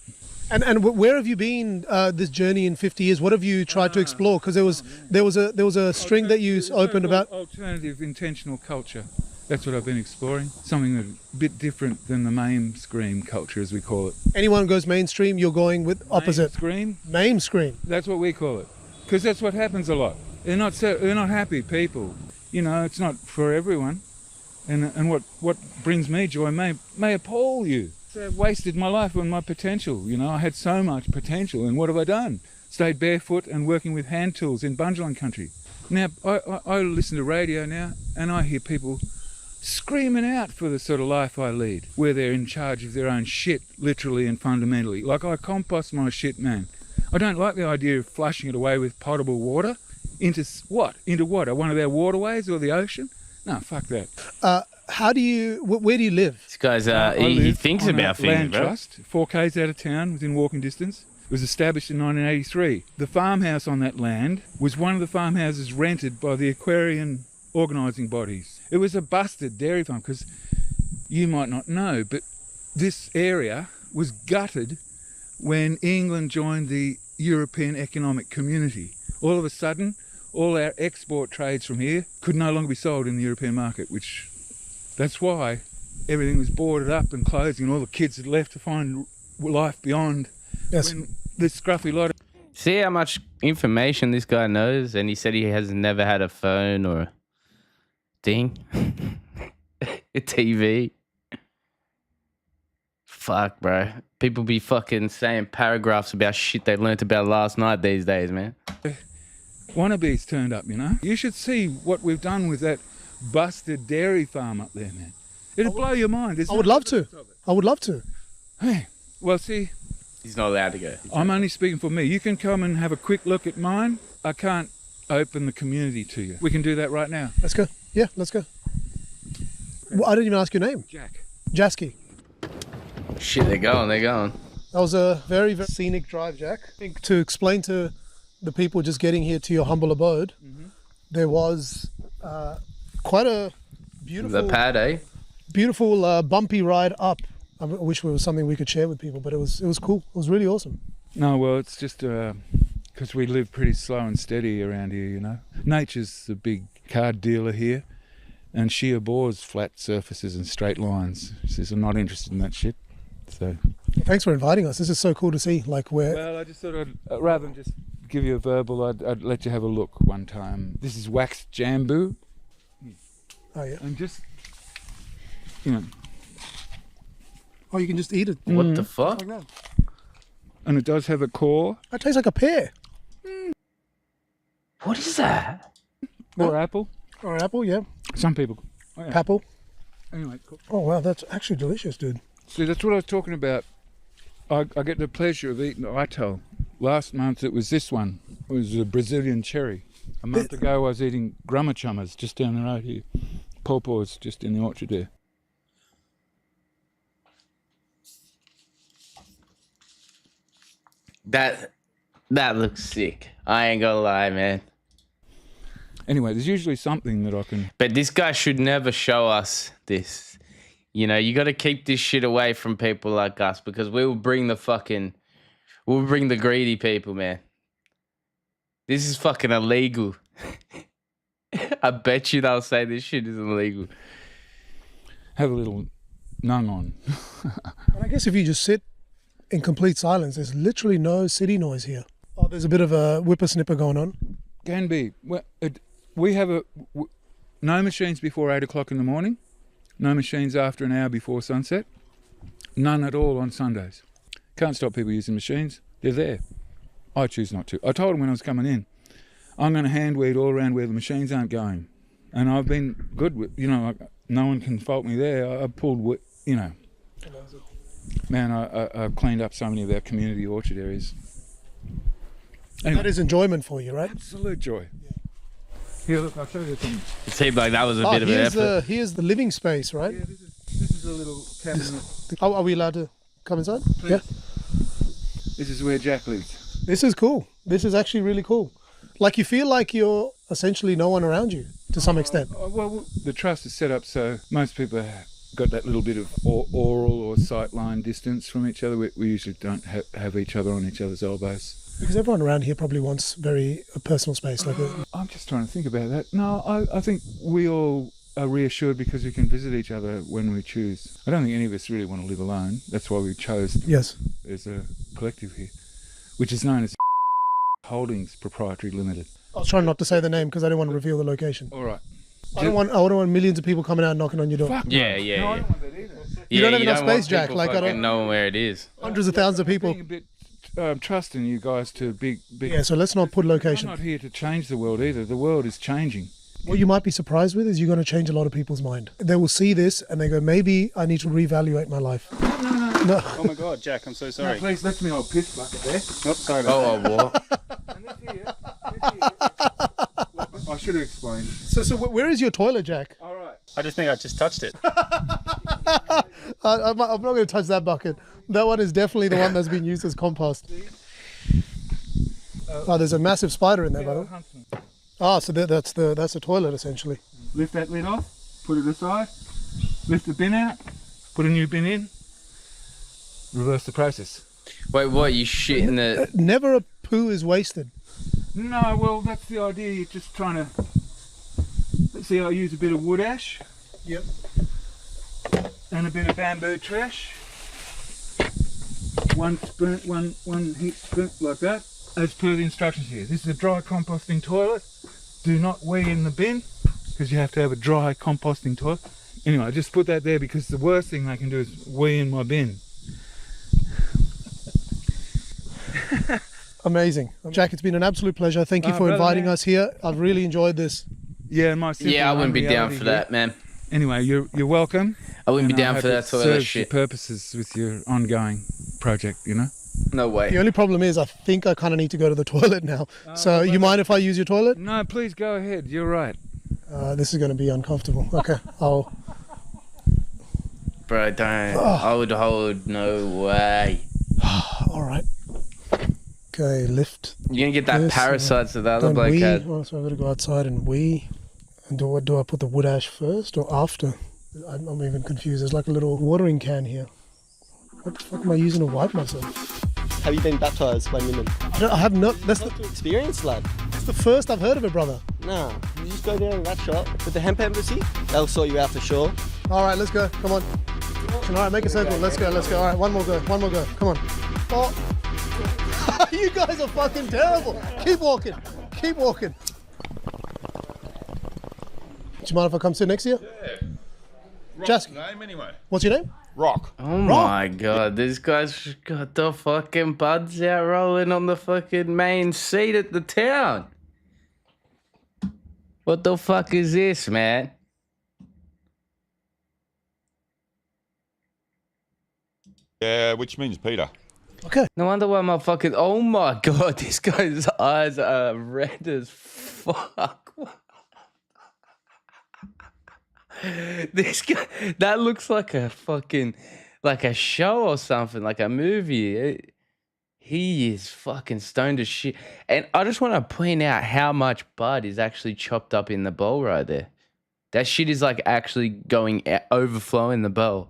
And where have you been this journey in 50 years? What have you tried to explore? Because there was a string that you opened about alternative intentional culture. That's what I've been exploring. Something a bit different than the mainstream culture, as we call it. Anyone goes mainstream, you're going with opposite. Mainstream? Mainstream. That's what we call it. because that's what happens a lot. They're not happy people. You know, it's not for everyone. And what brings me joy may appall you. So I've wasted my life on my potential. You know, I had so much potential, and what have I done? Stayed barefoot and working with hand tools in Bundjalung country. Now, I listen to radio now, and I hear people screaming out for the sort of life I lead, where they're in charge of their own shit, literally and fundamentally. Like, I compost my shit, man. I don't like the idea of flushing it away with potable water. Into what? One of our waterways or the ocean? No, fuck that. Where do you live? This guy's, he thinks about things, land bro. trust, 4 k's out of town, within walking distance. It was established in 1983. The farmhouse on that land was one of the farmhouses rented by the Aquarian organising bodies. It was a busted dairy farm, because you might not know, but this area was gutted when England joined the European Economic Community. All of a sudden, all our export trades from here could no longer be sold in the European market, which that's why everything was boarded up and closing, and all the kids had left to find life beyond. Yes. When this scruffy lot of... See how much information this guy knows, and he said he has never had a phone or a thing, a TV. Fuck, bro. People be fucking saying paragraphs about shit they learnt about last night these days, man. Wannabes turned up, you know. You should see what we've done with that busted dairy farm up there, man. It'll blow your mind. I would love to. I would love to. Hey, well, see, he's not allowed to go. I'm only speaking for me. You can come and have a quick look at mine. I can't open the community to you. We can do that right now. Let's go. Yeah, let's go. Well, I didn't even ask your name. Jack. Jasky. Shit, they're going. That was a very, very scenic drive, Jack. I think to explain to the people just getting here to your humble abode, there was quite a beautiful... The pad, eh? Beautiful bumpy ride up. I wish it was something we could share with people, but it was cool. It was really awesome. No, well, it's just because we live pretty slow and steady around here, you know. Nature's the big card dealer here, and she abhors flat surfaces and straight lines. She says, I'm not interested in that shit. So thanks for inviting us. This is so cool to see. Well, I just thought rather than just give you a verbal, I'd let you have a look one time. This is waxed jambu. Oh yeah. And just, you know. Oh, you can just eat it. What the fuck? Like that. And it does have a core. It tastes like a pear. What is that? Or apple. Or apple, yeah. Some people. Oh, yeah. Papple. Anyway, cool. Oh wow, that's actually delicious, dude. See, that's what I was talking about. I get the pleasure of eating Itol. Last month it was this one. It was a Brazilian cherry. A month ago I was eating grummachummers just down the road here. Pawpaws just in the orchard there. That looks sick. I ain't gonna lie, man. Anyway, there's usually something that I can... But this guy should never show us this. You know, you got to keep this shit away from people like us, because we'll bring the greedy people, man. This is fucking illegal. I bet you they'll say this shit is illegal. Have a little nung on. And I guess if you just sit in complete silence, there's literally no city noise here. Oh, there's a bit of a whippersnipper going on. Can be. Well, we have no machines before 8 o'clock in the morning. No machines after an hour before sunset. None at all on Sundays. Can't stop people using machines. They're there. I choose not to. I told them when I was coming in, I'm going to hand weed all around where the machines aren't going. And I've been good with, you know, no one can fault me there. I pulled, you know. Man, I cleaned up so many of our community orchard areas. Anyway. That is enjoyment for you, right? Absolute joy. Here, look, I'll show you something. It seemed like that was a bit of an effort. Here's the living space, right? Yeah, this is a little cabinet. Are we allowed to come inside? Please. Yeah. This is where Jack lives. This is cool. This is actually really cool. Like, you feel like you're essentially no one around you to some extent. Well, the trust is set up so most people have got that little bit of oral or sight line distance from each other. We usually don't have each other on each other's elbows. Because everyone around here probably wants a personal space. I'm just trying to think about that. No, I think we all are reassured because we can visit each other when we choose. I don't think any of us really want to live alone. That's why we chose. Yes. There's a collective here, which is known as Holdings Proprietary Limited. I was trying not to say the name because I didn't want to reveal the location. All right. I don't want millions of people coming out and knocking on your door. Fuck Yeah, no. yeah, No, I yeah. don't want that either. You don't have enough want space, Jack. people Like, I fucking don't- knowing where it is. Hundreds of thousands of people. Being a bit trusting you guys to big. Yeah, so let's not put I'm location. not here to change the world either. The world is changing. What you might be surprised with is you're going to change a lot of people's mind. They will see this and they go, maybe I need to reevaluate my life. No. Oh my God, Jack, I'm so sorry. No, please, that's me old piss bucket there. Oh, sorry about that. I should have explained. So where is your toilet, Jack? All right. I just think I just touched it. I'm not going to touch that bucket. That one is definitely the one that's been used as compost. Oh, there's a massive spider in there, by the way. Ah, so that's the toilet essentially. Lift that lid off, put it aside, lift the bin out, put a new bin in, reverse the process. Wait, what? You shit in the... Never a poo is wasted. No, well, that's the idea. You're just trying to... Let's see, I use a bit of wood ash. Yep. And a bit of bamboo trash. One heat spoon, like that, as per the instructions here. This is a dry composting toilet. Do not wee in the bin, because you have to have a dry composting toilet. Anyway, I just put that there because the worst thing they can do is wee in my bin. Amazing. Jack, it's been an absolute pleasure. Thank you for brother, inviting man. us here. I've really enjoyed this. Yeah, my simple Yeah, I wouldn't be down reality for here. that, man. Anyway, you're welcome. I wouldn't be And down hope for that it toilet serves shit. your purposes with your ongoing project, you know? No way. The only problem is I think I kind of need to go to the toilet now. So you mind if I use your toilet? No, please go ahead. You're right. This is going to be uncomfortable. Okay, I'll... Bro, don't. I would hold. No way. All right. Okay, lift. You're going to get that this, parasites that the other don't bloke wee. had. Oh, so I've got to go outside and wee. And do I put the wood ash first or after? I'm even confused. There's like a little watering can here. What the fuck am I using to wipe myself? Have you been baptised by Niman? I have not. That's the experience, lad. That's the first I've heard of it, brother. Nah, you just go down in that shop with the hemp embassy. They'll sort you out for sure. All right, let's go. Come on. All right, make a circle. Let's go. Let's go. All right, one more go. One more go. Come on. Oh. You guys are fucking terrible. Keep walking. Keep walking. Do you mind if I come sit next to you? Yeah. Rock's name anyway. What's your name? Rock. Oh my God, this guy's got the fucking buds out rolling on the fucking main seat at the town. What the fuck is this, man? Yeah, which means Peter. Okay. No wonder why my fucking... Oh my God, this guy's eyes are red as fuck. This guy, that looks like a fucking, like a show or something, like a movie. He is fucking stoned as shit. And I just want to point out how much bud is actually chopped up in the bowl right there. That shit is like actually going overflowing the bowl.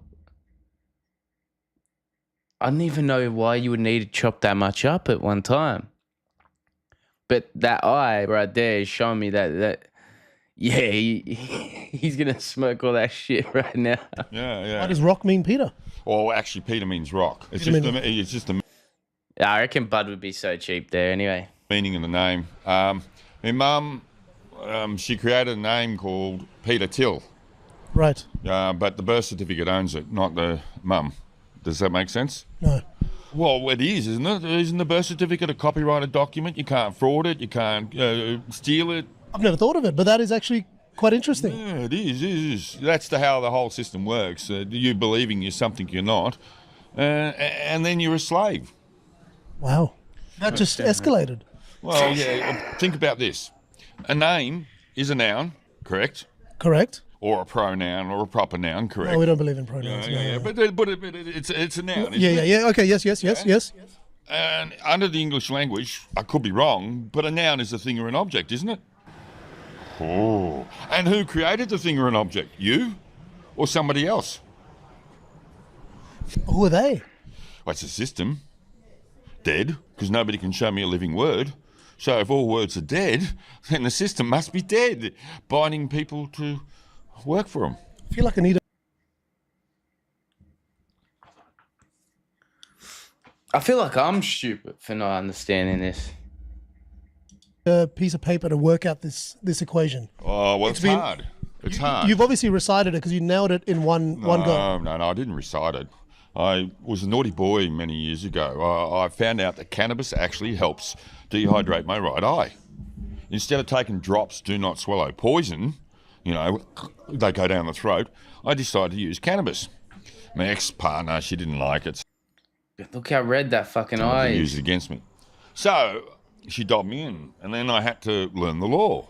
I don't even know why you would need to chop that much up at one time. But that eye right there is showing me that yeah, he's going to smoke all that shit right now. Yeah, yeah. Why does rock mean Peter? Well, actually, Peter means rock. It's just the I reckon Bud would be so cheap there anyway. meaning of the name. My mum, she created a name called Peter Till. Right. But the birth certificate owns it, not the mum. Does that make sense? No. Well, it is, isn't it? Isn't the birth certificate a copyrighted document? You can't fraud it. You can't steal it. I've never thought of it, but that is actually quite interesting. Yeah, it is. That's how the whole system works. You believing you're something you're not, and then you're a slave. Wow. That just escalated. Well, yeah, think about this. A name is a noun, correct? Correct. Or a pronoun or a proper noun, correct? No, we don't believe in pronouns. Yeah. But it's a noun, isn't it? Yeah. Okay, yes. And under the English language, I could be wrong, but a noun is a thing or an object, isn't it? Oh. And who created the thing or an object? You or somebody else? Who are they? Well, it's a system. Dead, because nobody can show me a living word. So if all words are dead, then the system must be dead, binding people to work for them. I feel like I need I feel like I'm stupid for not understanding this. a piece of paper to work out this equation? Oh, well, it's hard. It's hard. You've obviously recited it because you nailed it in one go. No, I didn't recite it. I was a naughty boy many years ago. I found out that cannabis actually helps dehydrate my right eye. Instead of taking drops, do not swallow poison, you know, they go down the throat, I decided to use cannabis. My ex-partner, she didn't like it. Look how red that fucking eye is. Used it against me. So she dobbed me in, and then I had to learn the law.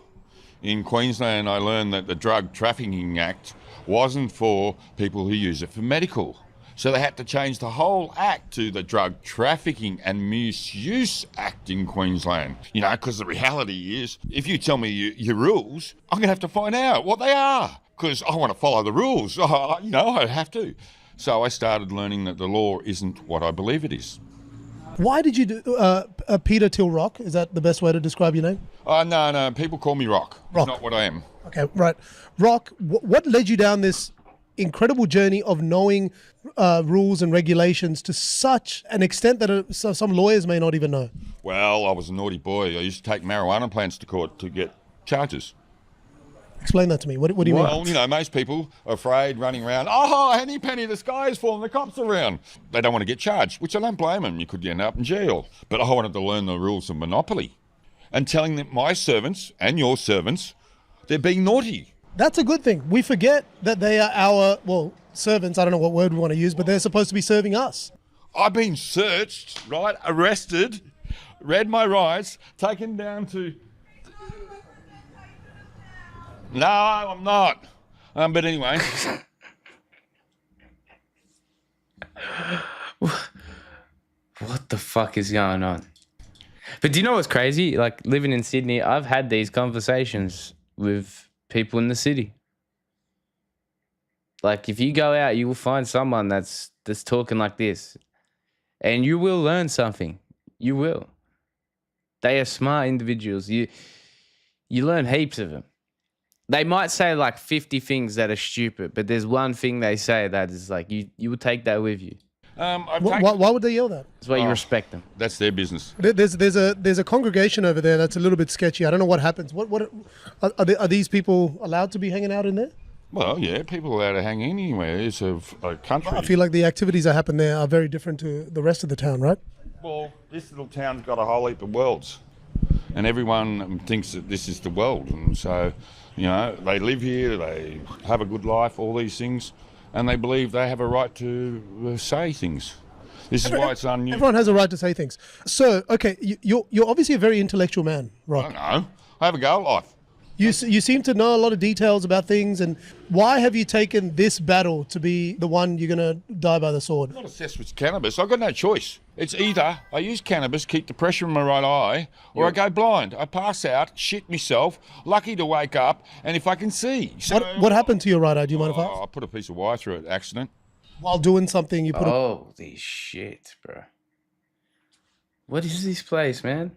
In Queensland, I learned that the Drug Trafficking Act wasn't for people who use it for medical. So they had to change the whole act to the Drug Trafficking and Misuse Act in Queensland. You know, because the reality is, if you tell me your rules, I'm going to have to find out what they are, because I want to follow the rules. You know, I have to. So I started learning that the law isn't what I believe it is. Why did you do Peter Till Rock? Is that the best way to describe your name? No, people call me Rock. It's not what I am. Okay, right. Rock, what led you down this incredible journey of knowing rules and regulations to such an extent that some lawyers may not even know? Well, I was a naughty boy. I used to take marijuana plants to court to get charges. Explain that to me. What do you mean? Well, you know, most people are afraid, running around, oh, Henny Penny, the sky is falling, the cops are around. They don't want to get charged, which I don't blame them. You could end up in jail. But I wanted to learn the rules of monopoly and telling them my servants and your servants, they're being naughty. That's a good thing. We forget that they are our, servants. I don't know what word we want to use, but they're supposed to be serving us. I've been searched, right, arrested, read my rights, taken down to... No, I'm not. But anyway. What the fuck is going on? But do you know what's crazy? Like, living in Sydney, I've had these conversations with people in the city. Like, if you go out, you will find someone that's talking like this. And you will learn something. You will. They are smart individuals. You learn heaps of them. They might say like 50 things that are stupid, but there's one thing they say that is like, you will take that with you. Why would they yell that? That's why you respect them. That's their business. There's a congregation over there that's a little bit sketchy. I don't know what happens. What are these people allowed to be hanging out in there? Well, yeah, people are allowed to hang anywhere. It's a country. I feel like the activities that happen there are very different to the rest of the town, right? Well, this little town's got a whole heap of worlds, and everyone thinks that this is the world, and so, you know, they live here, they have a good life, all these things, and they believe they have a right to say things. This is why it's unusual. Everyone has a right to say things. So, okay, you're obviously a very intellectual man, Rock. I don't know. I have a go at life. You seem to know a lot of details about things, and why have you taken this battle to be the one you're going to die by the sword? I'm not obsessed with cannabis. I've got no choice. It's either I use cannabis, keep the pressure in my right eye, or I go blind. I pass out, shit myself, lucky to wake up, and if I can see. So, what happened to your right eye? Do you mind if I ask? I put a piece of wire through it, accident. While doing something, you put Holy shit, bro. What is this place, man?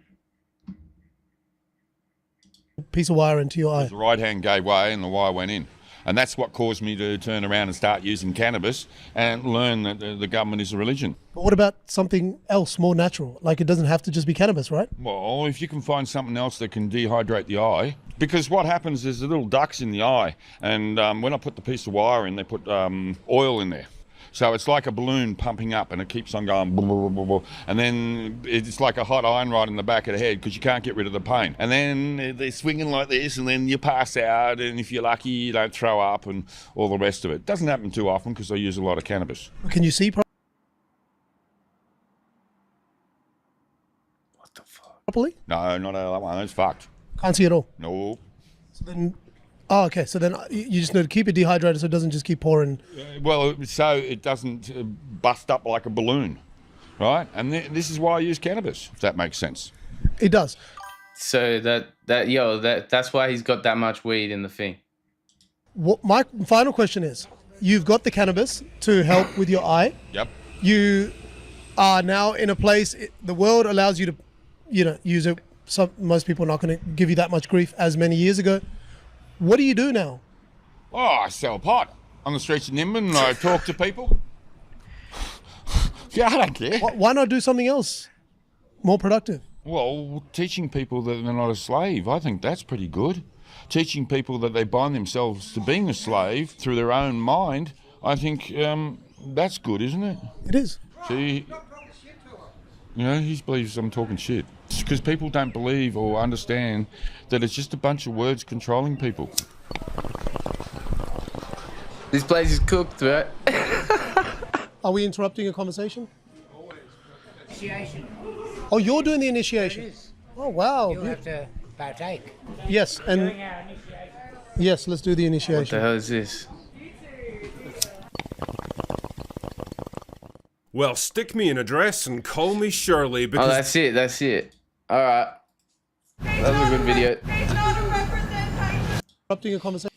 a piece of wire into your eye. The right hand gave way and the wire went in. And that's what caused me to turn around and start using cannabis and learn that the government is a religion. But what about something else more natural? Like, it doesn't have to just be cannabis, right? Well, if you can find something else that can dehydrate the eye, because what happens is the little ducts in the eye, and when I put the piece of wire in, they put oil in there. So it's like a balloon pumping up and it keeps on going, blah, blah, blah, blah, and then it's like a hot iron right in the back of the head because you can't get rid of the pain. And then they're swinging like this and then you pass out, and if you're lucky you don't throw up and all the rest of it. It doesn't happen too often because I use a lot of cannabis. Can you see properly? No, not that one. It's fucked. Can't see at all? No. So then... Oh, okay. So then you just need to keep it dehydrated so it doesn't just keep pouring. Well, so it doesn't bust up like a balloon, right? And this is why I use cannabis, if that makes sense. It does. So that's why he's got that much weed in the thing. What my final question is, you've got the cannabis to help with your eye. Yep. You are now in a place, the world allows you to, use it. Most people are not going to give you that much grief as many years ago. What do you do now? Oh, I sell pot on the streets of Nimbin and I talk to people. Yeah, I don't care. Why not do something else more productive? Well, teaching people that they're not a slave, I think that's pretty good. Teaching people that they bind themselves to being a slave through their own mind, I think that's good, isn't it? It is. See, he believes I'm talking shit. It's because people don't believe or understand that it's just a bunch of words controlling people. This place is cooked, right? Are we interrupting a conversation? Initiation. Oh, you're doing the initiation? It is. Oh, wow. You'll have to partake. Yes, and yes, let's do the initiation. What the hell is this? Well, stick me in a dress and call me Shirley because... Oh, that's it. Alright. That was a good video. Interrupting a conversation.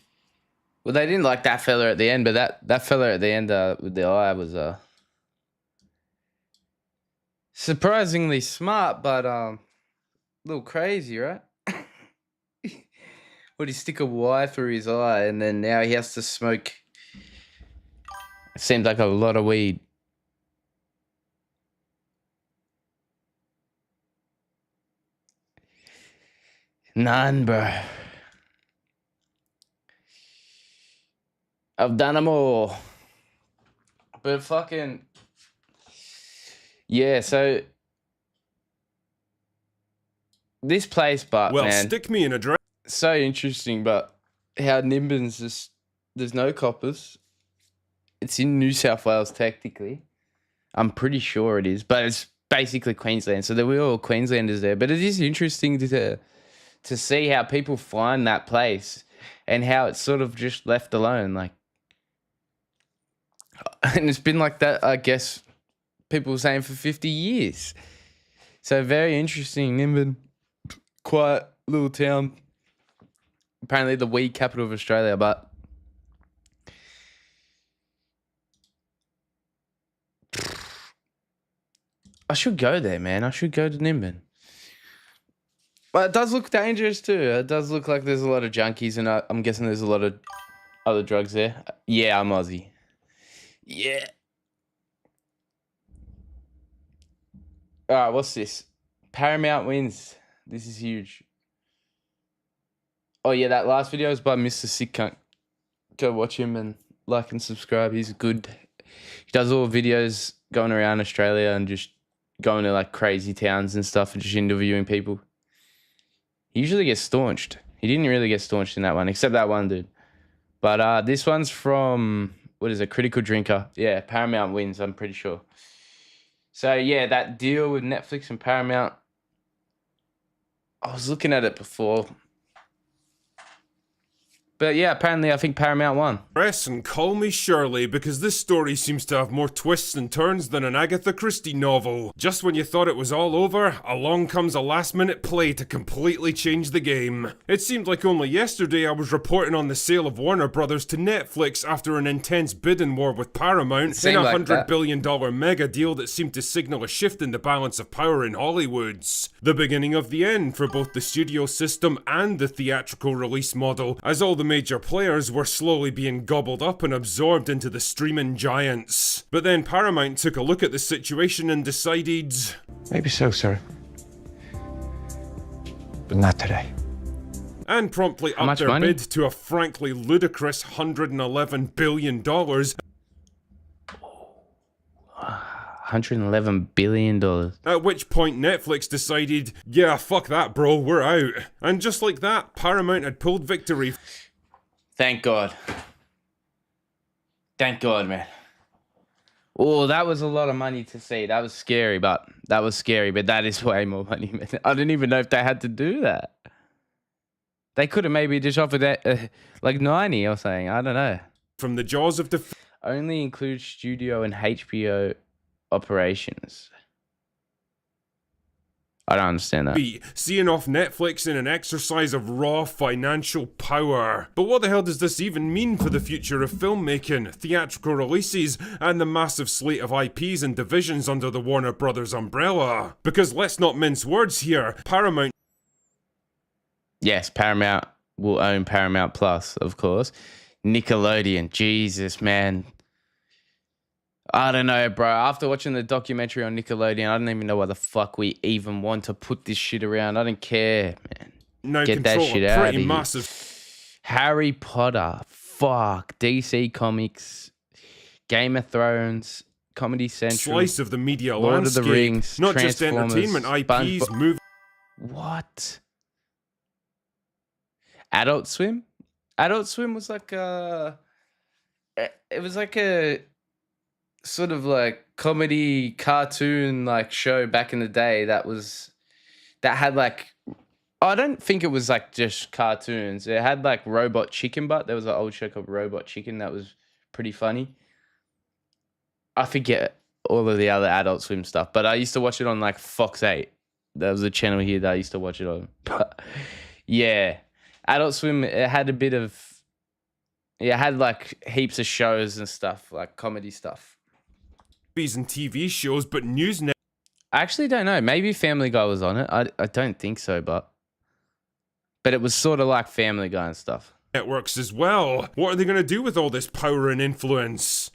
Well, they didn't like that fella at the end, but that fella at the end with the eye was surprisingly smart, but a little crazy, right? Would he stick a wire through his eye, and then now he has to smoke? It seems like a lot of weed. None, bro. I've done them all. But fucking... Yeah, so... This place, but well, man... stick me in a dress. So interesting, but how Nimbin's just... There's no coppers. It's in New South Wales, technically. I'm pretty sure it is, but it's basically Queensland. So we're all Queenslanders there. But it is interesting to see how people find that place and how it's sort of just left alone. Like, and it's been like that, I guess, people were saying for 50 years. So very interesting. Nimbin, quiet little town. Apparently the weed capital of Australia, but I should go there, man. I should go to Nimbin. But it does look dangerous too. It does look like there's a lot of junkies, and I'm guessing there's a lot of other drugs there. Yeah, I'm Aussie. Yeah. All right, what's this? Paramount wins. This is huge. Oh yeah, that last video is by Mr. Sick Cunt. Go watch him and like and subscribe. He's good. He does all videos going around Australia and just going to like crazy towns and stuff and just interviewing people. He usually gets staunched. He didn't really get staunched in that one, except that one dude. But this one's from, what is it, Critical Drinker. Yeah, Paramount wins, I'm pretty sure. So yeah, that deal with Netflix and Paramount, I was looking at it before. But yeah, apparently I think Paramount won. Press and call me Shirley because this story seems to have more twists and turns than an Agatha Christie novel. Just when you thought it was all over, along comes a last-minute play to completely change the game. It seemed like only yesterday I was reporting on the sale of Warner Brothers to Netflix after an intense bidding war with Paramount in a $100 billion mega deal that seemed to signal a shift in the balance of power in Hollywood's. The beginning of the end for both the studio system and the theatrical release model, as all the major players were slowly being gobbled up and absorbed into the streaming giants. But then Paramount took a look at the situation and decided... Maybe so, sir. But not today. And promptly upped their bid to a frankly ludicrous $111 billion. $111 billion. At which point Netflix decided, yeah, fuck that, bro, we're out. And just like that, Paramount had pulled victory. Thank God. Thank God, man. Oh, that was a lot of money to see. That was scary, but that is way more money, man. I didn't even know if they had to do that. They could have maybe just offered that, like 90 or something. I don't know. From the jaws of only includes studio and HBO operations. I don't understand that. Seeing off Netflix in an exercise of raw financial power. But what the hell does this even mean for the future of filmmaking, theatrical releases, and the massive slate of IPs and divisions under the Warner Brothers umbrella? Because let's not mince words here, Paramount... Yes, Paramount will own Paramount Plus, of course. Nickelodeon, Jesus, man. I don't know, bro. After watching the documentary on Nickelodeon, I don't even know why the fuck we even want to put this shit around. I don't care, man. Now Get that control shit a out of pretty here. massive Harry Potter, fuck. DC Comics, Game of Thrones, Comedy Central, slice of the media Lord landscape. of the Rings, Not just Transformers, entertainment, IPs, SpongeBob- movies. What? Adult Swim? Adult Swim was like it was like a sort of like comedy cartoon like show back in the day that had like, I don't think it was like just cartoons. It had like Robot Chicken Butt. There was an old show called Robot Chicken that was pretty funny. I forget all of the other Adult Swim stuff, but I used to watch it on like Fox 8. There was a channel here that I used to watch it on. But yeah, Adult Swim, it had like heaps of shows and stuff, like comedy stuff. And TV shows, but news I actually don't know. Maybe Family Guy was on it. I don't think so, but it was sort of like Family Guy and stuff. networks as well. What are they going to do with all this power and influence?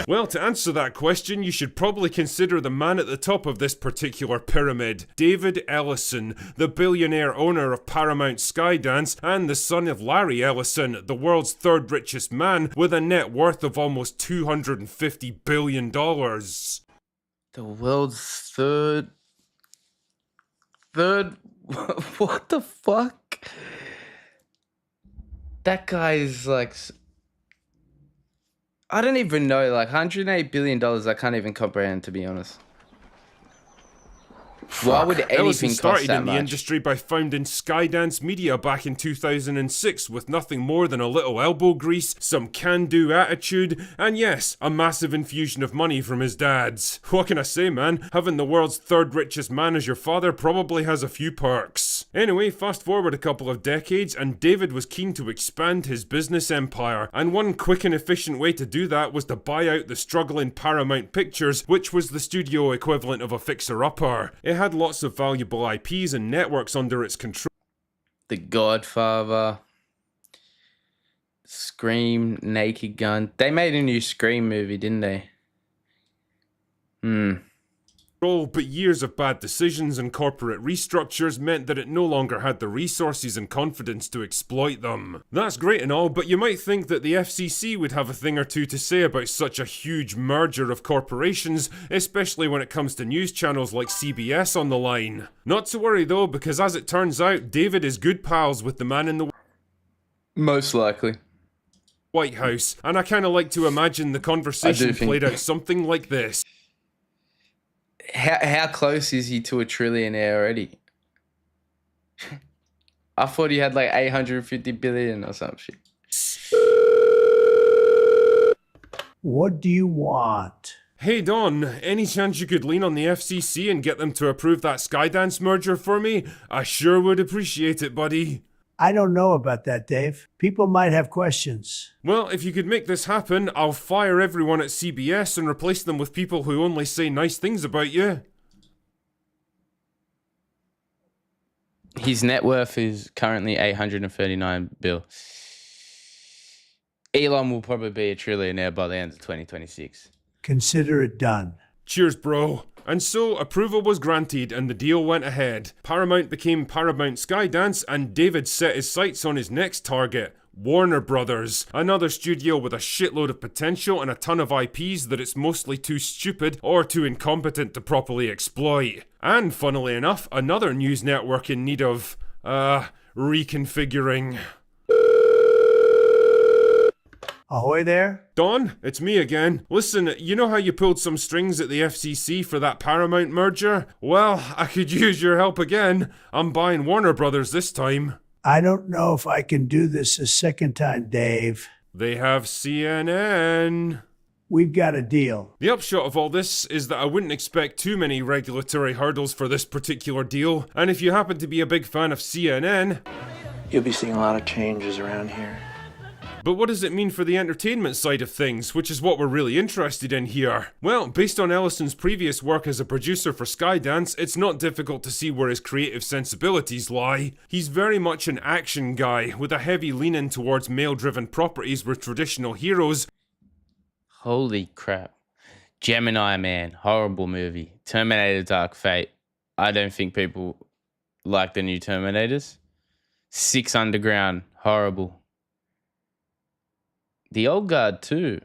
Well, to answer that question, you should probably consider the man at the top of this particular pyramid, David Ellison, the billionaire owner of Paramount Skydance and the son of Larry Ellison, the world's third richest man with a net worth of almost $250 billion. The world's third... What the fuck? That guy is like... I don't even know, like $108 billion, I can't even comprehend, to be honest. Why would anything Ellison cost started that in the much? industry by founding Skydance Media back in 2006 with nothing more than a little elbow grease, some can-do attitude, and yes, a massive infusion of money from his dad's. What can I say, man? Having the world's third richest man as your father probably has a few perks. Anyway, fast forward a couple of decades and David was keen to expand his business empire, and one quick and efficient way to do that was to buy out the struggling Paramount Pictures, which was the studio equivalent of a fixer-upper. It had lots of valuable IPs and networks under its control. The Godfather, Scream, Naked Gun. They made a new Scream movie, didn't they? But years of bad decisions and corporate restructures meant that it no longer had the resources and confidence to exploit them. That's great and all, but you might think that the FCC would have a thing or two to say about such a huge merger of corporations, especially when it comes to news channels like CBS on the line. Not to worry though, because as it turns out, David is good pals with the man in the Most likely White House, and I kinda like to imagine the conversation played out something like this. How close is he to a trillionaire already? I thought he had like 850 billion or some shit. What do you want? Hey Don, any chance you could lean on the FCC and get them to approve that Skydance merger for me? I sure would appreciate it, buddy. I don't know about that, Dave. People might have questions. Well, if you could make this happen, I'll fire everyone at CBS and replace them with people who only say nice things about you. His net worth is currently 839 bill. Elon will probably be a trillionaire by the end of 2026. Consider it done. Cheers, bro. And so, approval was granted and the deal went ahead. Paramount became Paramount Skydance and David set his sights on his next target, Warner Brothers, another studio with a shitload of potential and a ton of IPs that it's mostly too stupid or too incompetent to properly exploit. And funnily enough, another news network in need of, reconfiguring. Ahoy there? Don, it's me again. Listen, you know how you pulled some strings at the FCC for that Paramount merger? Well, I could use your help again. I'm buying Warner Brothers this time. I don't know if I can do this a second time, Dave. They have CNN. We've got a deal. The upshot of all this is that I wouldn't expect too many regulatory hurdles for this particular deal, and if you happen to be a big fan of CNN... You'll be seeing a lot of changes around here. But what does it mean for the entertainment side of things, which is what we're really interested in here? Well, based on Ellison's previous work as a producer for Skydance, it's not difficult to see where his creative sensibilities lie. He's very much an action guy, with a heavy lean-in towards male-driven properties with traditional heroes. Holy crap. Gemini Man, horrible movie. Terminator Dark Fate. I don't think people like the new Terminators. Six Underground, horrible. The Old Guard too.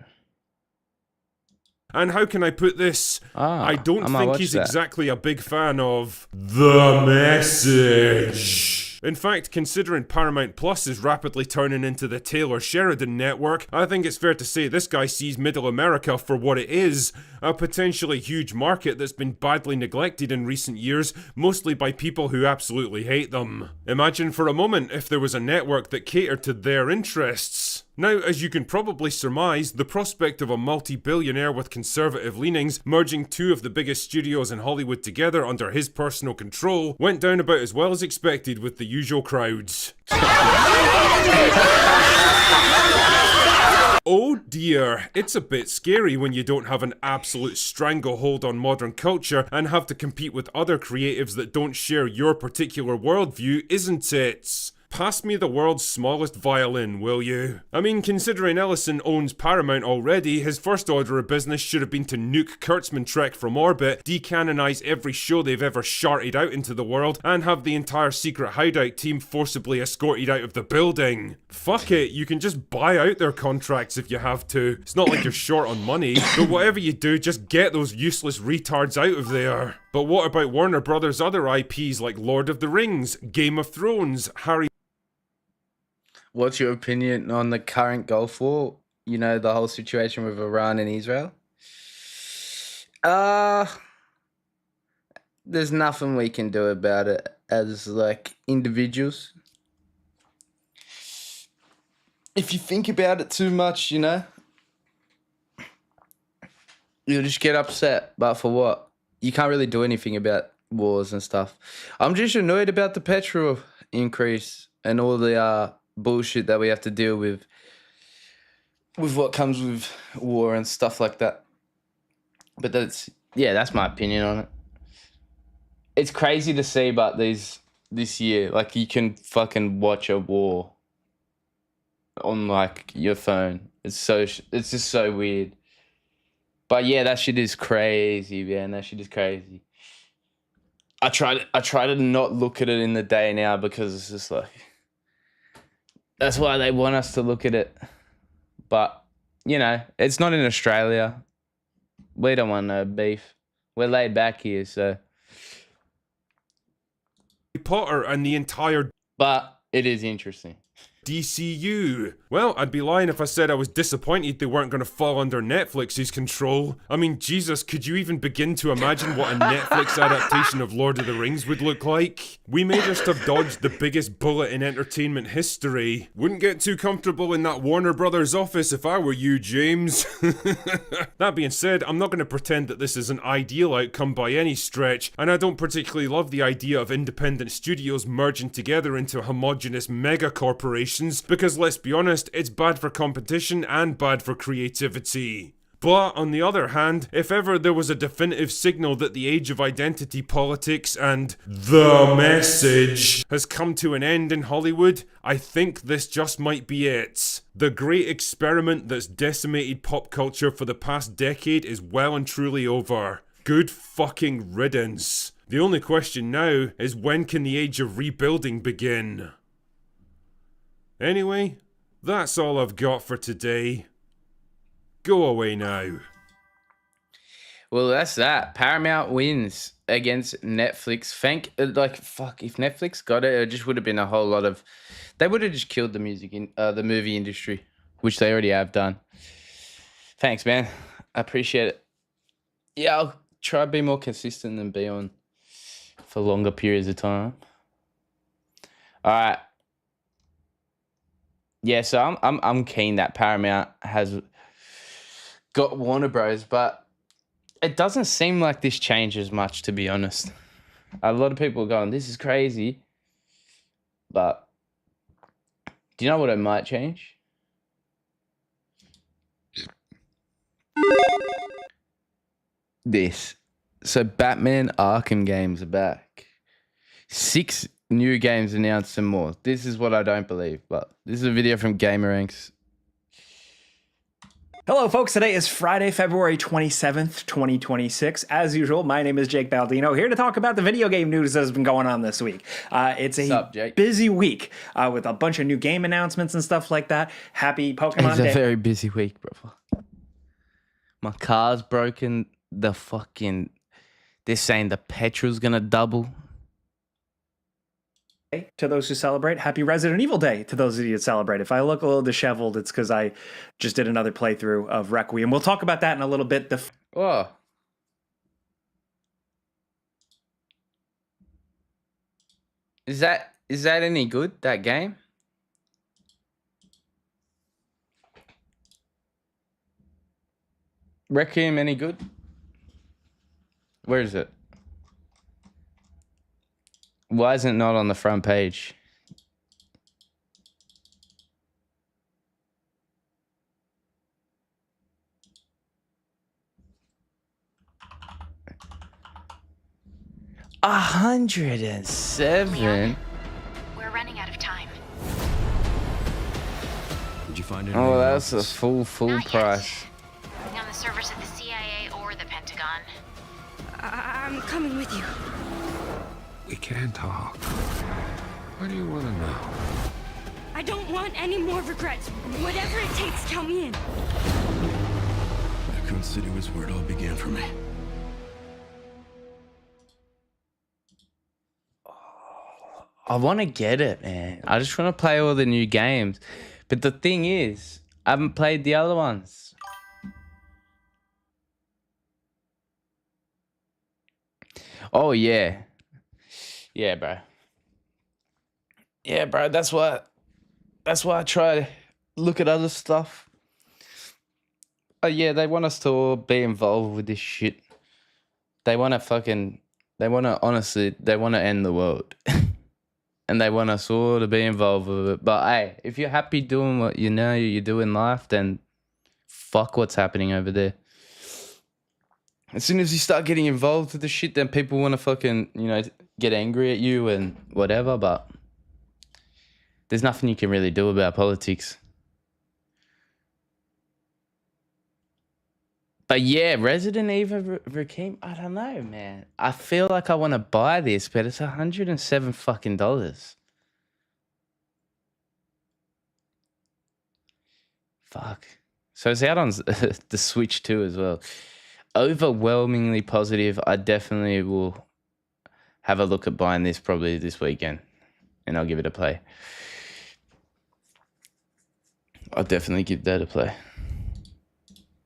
And how can I put this? I don't think he's that. exactly a big fan of The Message. In fact, considering Paramount Plus is rapidly turning into the Taylor Sheridan network, I think it's fair to say this guy sees Middle America for what it is, a potentially huge market that's been badly neglected in recent years, mostly by people who absolutely hate them. Imagine for a moment if there was a network that catered to their interests. Now, as you can probably surmise, the prospect of a multi-billionaire with conservative leanings merging two of the biggest studios in Hollywood together under his personal control went down about as well as expected with the usual crowds. Oh dear, it's a bit scary when you don't have an absolute stranglehold on modern culture and have to compete with other creatives that don't share your particular worldview, isn't it? Pass me the world's smallest violin, will you? I mean, considering Ellison owns Paramount already, his first order of business should have been to nuke Kurtzman Trek from orbit, decanonize every show they've ever sharted out into the world, and have the entire secret hideout team forcibly escorted out of the building. Fuck it, you can just buy out their contracts if you have to. It's not like you're short on money, but whatever you do, just get those useless retards out of there. But what about Warner Brothers' other IPs like Lord of the Rings, Game of Thrones, Harry... What's your opinion on the current Gulf War? You know, the whole situation with Iran and Israel? There's nothing we can do about it as, like, individuals. If you think about it too much, you know, you'll just get upset. But for what? You can't really do anything about wars and stuff. I'm just annoyed about the petrol increase and all the bullshit that we have to deal with what comes with war and stuff like that. But that's my opinion on it. It's crazy to see, but this year, like, you can fucking watch a war on, like, your phone. It's just so weird. But yeah, that shit is crazy, man. That shit is crazy. I try to not look at it in the day now because it's just like, that's why they want us to look at it. But, you know, it's not in Australia. We don't want no beef. We're laid back here, so. Potter and the entire... But it is interesting. DCU. Well, I'd be lying if I said I was disappointed they weren't going to fall under Netflix's control. I mean, Jesus, could you even begin to imagine what a Netflix adaptation of Lord of the Rings would look like? We may just have dodged the biggest bullet in entertainment history. Wouldn't get too comfortable in that Warner Brothers office if I were you, James. That being said, I'm not going to pretend that this is an ideal outcome by any stretch, and I don't particularly love the idea of independent studios merging together into homogenous mega corporations, because let's be honest, it's bad for competition and bad for creativity. But, on the other hand, if ever there was a definitive signal that the age of identity politics and the message has come to an end in Hollywood, I think this just might be it. The great experiment that's decimated pop culture for the past decade is well and truly over. Good fucking riddance. The only question now is, when can the age of rebuilding begin? Anyway, that's all I've got for today. Go away now. Well, that's that. Paramount wins against Netflix. If Netflix got it, it just would have been a whole lot of... They would have just killed the the movie industry, which they already have done. Thanks, man. I appreciate it. Yeah, I'll try to be more consistent and be on for longer periods of time. All right. Yeah, so I'm keen that Paramount has got Warner Bros, but it doesn't seem like this changes much, to be honest. A lot of people are going, this is crazy. But do you know what it might change? this. So Batman Arkham games are back. 6 new games announced and more. This is what I don't believe, but this is a video from Gameranks. Hello, folks. Today is Friday, February 27th, 2026. As usual, my name is Jake Baldino, here to talk about the video game news that has been going on this week. It's a busy week with a bunch of new game announcements and stuff like that. Happy Pokemon Day. It's a very busy week, bro. My car's broken. They're saying the petrol's gonna double. To those who celebrate, happy Resident Evil Day to those of you that celebrate. If I look a little disheveled, it's because I just did another playthrough of Requiem. We'll talk about that in a little bit. Oh. Is that any good, that game? Requiem any good? Where is it? Why is it not on the front page? $107. We're running out of time. Did you find it? Oh, that's a full price. On the servers of the CIA or the Pentagon. I'm coming with you. We can't talk. What do you want to know? I don't want any more regrets. Whatever it takes, count me in. Raccoon City was where it all began for me. I want to get it, man. I just want to play all the new games. But the thing is, I haven't played the other ones. Oh, yeah. Yeah, bro. Yeah, bro. That's why I try to look at other stuff. Oh, yeah, they want us to all be involved with this shit. They want to honestly, they want to end the world. And they want us all to be involved with it. But hey, if you're happy doing what you know you do in life, then fuck what's happening over there. As soon as you start getting involved with the shit, then people want to fucking, get angry at you and whatever, but there's nothing you can really do about politics. But yeah, Resident Evil Requiem, I don't know, man. I feel like I want to buy this, but it's $107 fucking dollars. Fuck. So it's out on the Switch too as well. Overwhelmingly positive. I definitely will have a look at buying this probably this weekend, and I'll give it a play. I'll definitely give that a play.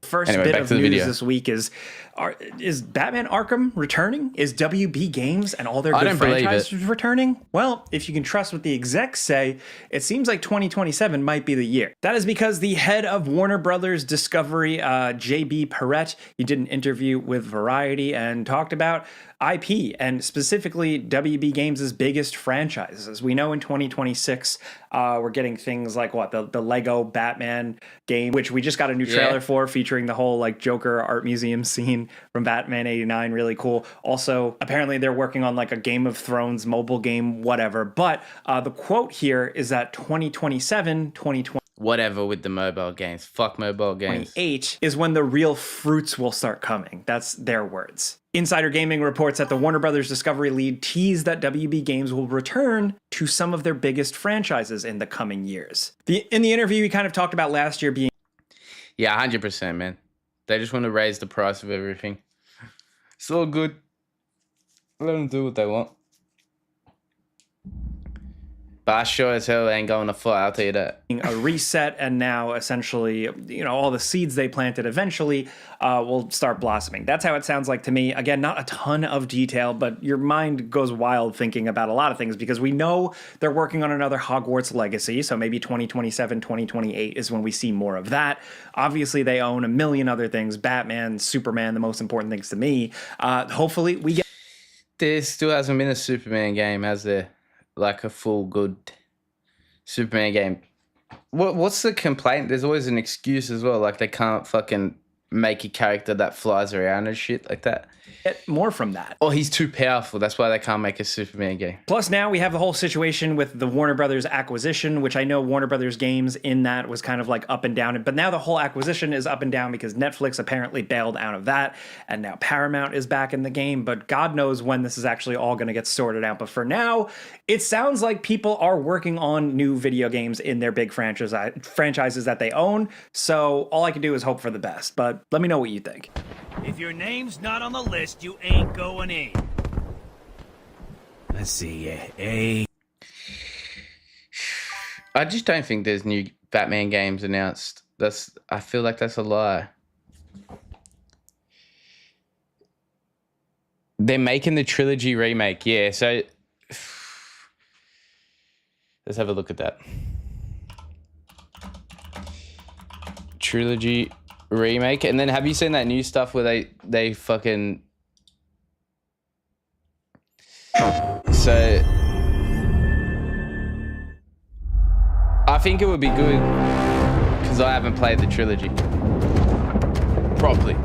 First bit of news this week is Batman Arkham returning? Is WB Games and all their good franchises returning? Well, if you can trust what the execs say, it seems like 2027 might be the year. That is because the head of Warner Brothers Discovery, JB Perrette, he did an interview with Variety and talked about IP and specifically WB Games' biggest franchises. We know in 2026, we're getting things like the Lego Batman game, which we just got a new trailer for, featuring the whole Joker art museum scene from Batman 89. Really cool. Also, apparently they're working on a Game of Thrones mobile game, whatever. But the quote here is that 2027, 2020. Whatever with the mobile games. Fuck mobile games. 28 is when the real fruits will start coming. That's their words. Insider Gaming reports that the Warner Brothers Discovery lead teased that WB Games will return to some of their biggest franchises in the coming years. In the interview, he kind of talked about last year being... Yeah, 100%, man. They just want to raise the price of everything. It's all good. Let them do what they want. But I sure as hell ain't going to fly, I'll tell you that. A reset, and now essentially, all the seeds they planted eventually will start blossoming. That's how it sounds like to me. Again, not a ton of detail, but your mind goes wild thinking about a lot of things because we know they're working on another Hogwarts Legacy, so maybe 2027, 2028 is when we see more of that. Obviously, they own a million other things, Batman, Superman, the most important things to me. Hopefully, we get... There still hasn't been a Superman game, has there? Like a full good Superman game. What's the complaint? There's always an excuse as well. Like they can't fucking make a character that flies around and shit like that. Get more from that. Oh, he's too powerful. That's why they can't make a Superman game. Plus, now we have the whole situation with the Warner Brothers acquisition, which I know Warner Brothers games in that was kind of like up and down. But now the whole acquisition is up and down because Netflix apparently bailed out of that. And now Paramount is back in the game. But God knows when this is actually all going to get sorted out. But for now, it sounds like people are working on new video games in their big franchises that they own. So all I can do is hope for the best. But let me know what you think. If your name's not on the list, you ain't going in. Let's see, I just don't think there's new Batman games announced. I feel like that's a lie. They're making the trilogy remake, yeah. So let's have a look at that. Trilogy remake, and then have you seen that new stuff where they fucking so I think it would be good because I haven't played the trilogy properly.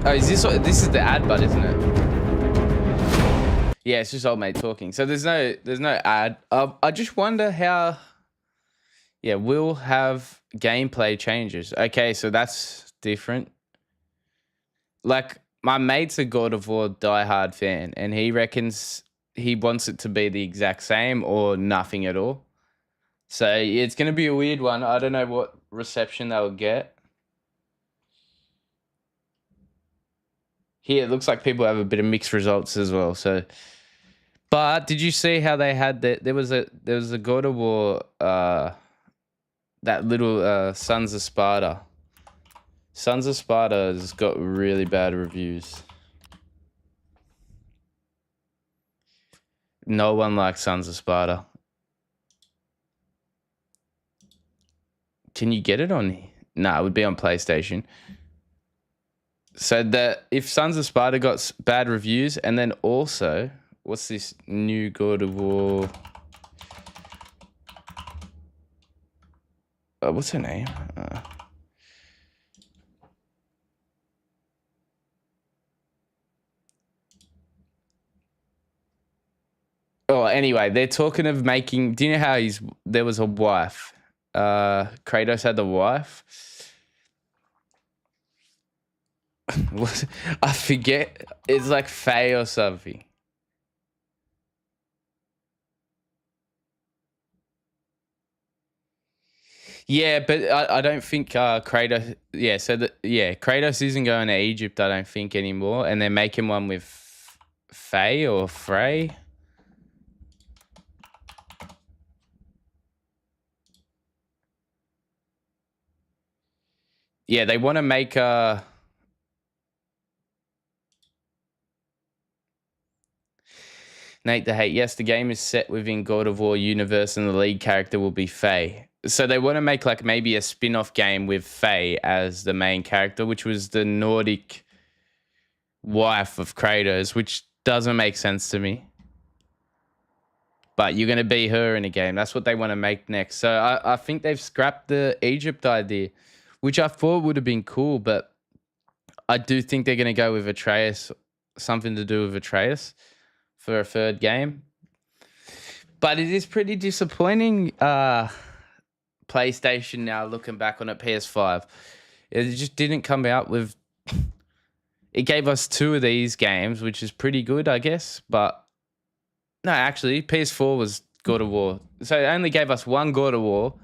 Oh, is this is the ad bud, isn't it? Yeah, it's just old mate talking. So there's no ad. I just wonder how. Yeah, we'll have gameplay changes. Okay, so that's different. Like, my mate's a God of War diehard fan, and he reckons he wants it to be the exact same or nothing at all. So it's going to be a weird one. I don't know what reception they'll get. Here, it looks like people have a bit of mixed results as well. So, but did you see how they had that? There was a God of War... that little Sons of Sparta. Sons of Sparta has got really bad reviews. No one likes Sons of Sparta. Can you get it on? Nah, it would be on PlayStation. So that if Sons of Sparta got bad reviews, and then also, what's this new God of War? What's her name? Oh, anyway, they're talking of making. Do you know how there was a wife? Kratos had the wife. I forget. It's like Faye or something. Yeah, but I don't think Kratos. Yeah, so Kratos isn't going to Egypt. I don't think anymore, and they're making one with Faye or Frey. Yeah, they want to make Nate the Hate. Yes, the game is set within God of War universe, and the lead character will be Faye. So they want to make like maybe a spin-off game with Faye as the main character, which was the Nordic wife of Kratos, which doesn't make sense to me. But you're going to be her in a game. That's what they want to make next. So I think they've scrapped the Egypt idea, which I thought would have been cool, but I do think they're going to go with Atreus, something to do with Atreus for a third game. But it is pretty disappointing, PlayStation now looking back on it, PS5. It just didn't come out with... It gave us 2 of these games, which is pretty good, I guess. But no, actually, PS4 was God of War. So it only gave us 1 God of War,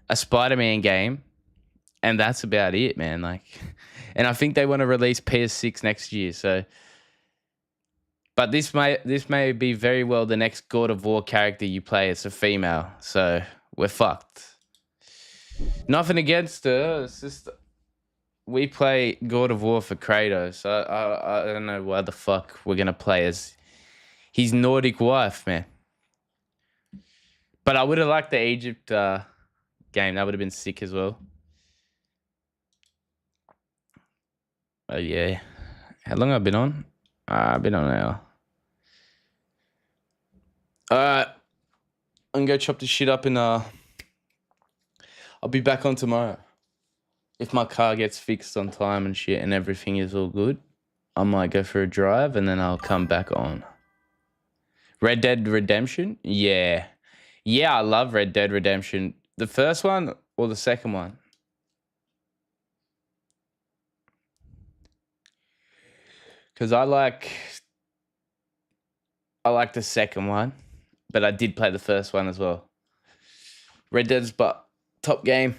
a Spider-Man game, and that's about it, man. Like, and I think they want to release PS6 next year. So, but this may be very well the next God of War character you play as a female. So we're fucked. Nothing against her. It's just we play God of War for Kratos. I don't know why the fuck we're gonna play as his Nordic wife, man. But I would have liked the Egypt game. That would have been sick as well. Oh yeah. How long have I been on? I've been on an hour. Alright. I'm gonna go chop this shit up in I'll be back on tomorrow. If my car gets fixed on time and shit and everything is all good, I might go for a drive and then I'll come back on. Red Dead Redemption? Yeah. Yeah, I love Red Dead Redemption. The first one or the second one? Because I like the second one, but I did play the first one as well. Red Dead's top game.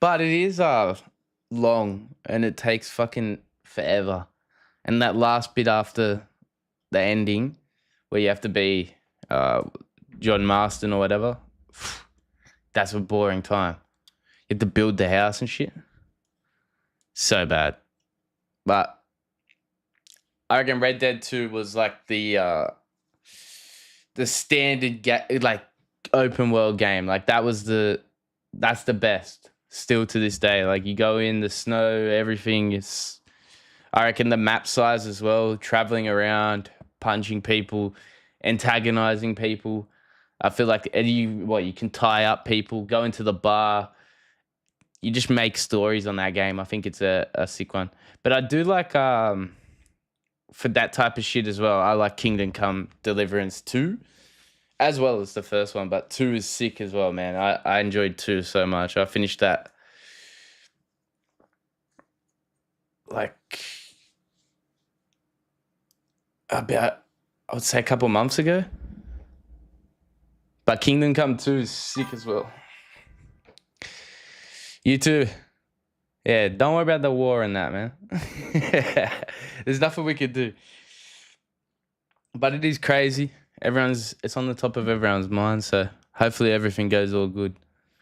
But it is long and it takes fucking forever. And that last bit after the ending where you have to be John Marston or whatever, that's a boring time. You have to build the house and shit. So bad. But I reckon Red Dead 2 was like the standard like open world game. Like that's the best still to this day. Like you go in the snow, everything is, I reckon the map size as well, traveling around, punching people, antagonizing people. I feel like you can tie up people, go into the bar. You just make stories on that game. I think it's a sick one. But I do like for that type of shit as well, I like Kingdom Come Deliverance 2 as well as the first one, but 2 is sick as well, man. I enjoyed 2 so much. I finished that like about, I would say a couple months ago. But Kingdom Come 2 is sick as well. You too. Yeah, don't worry about the war and that, man. There's nothing we could do. But it is crazy. It's on the top of everyone's mind, so hopefully everything goes all good.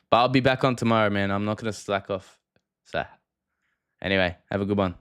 But I'll be back on tomorrow, man. I'm not going to slack off. So, anyway, have a good one.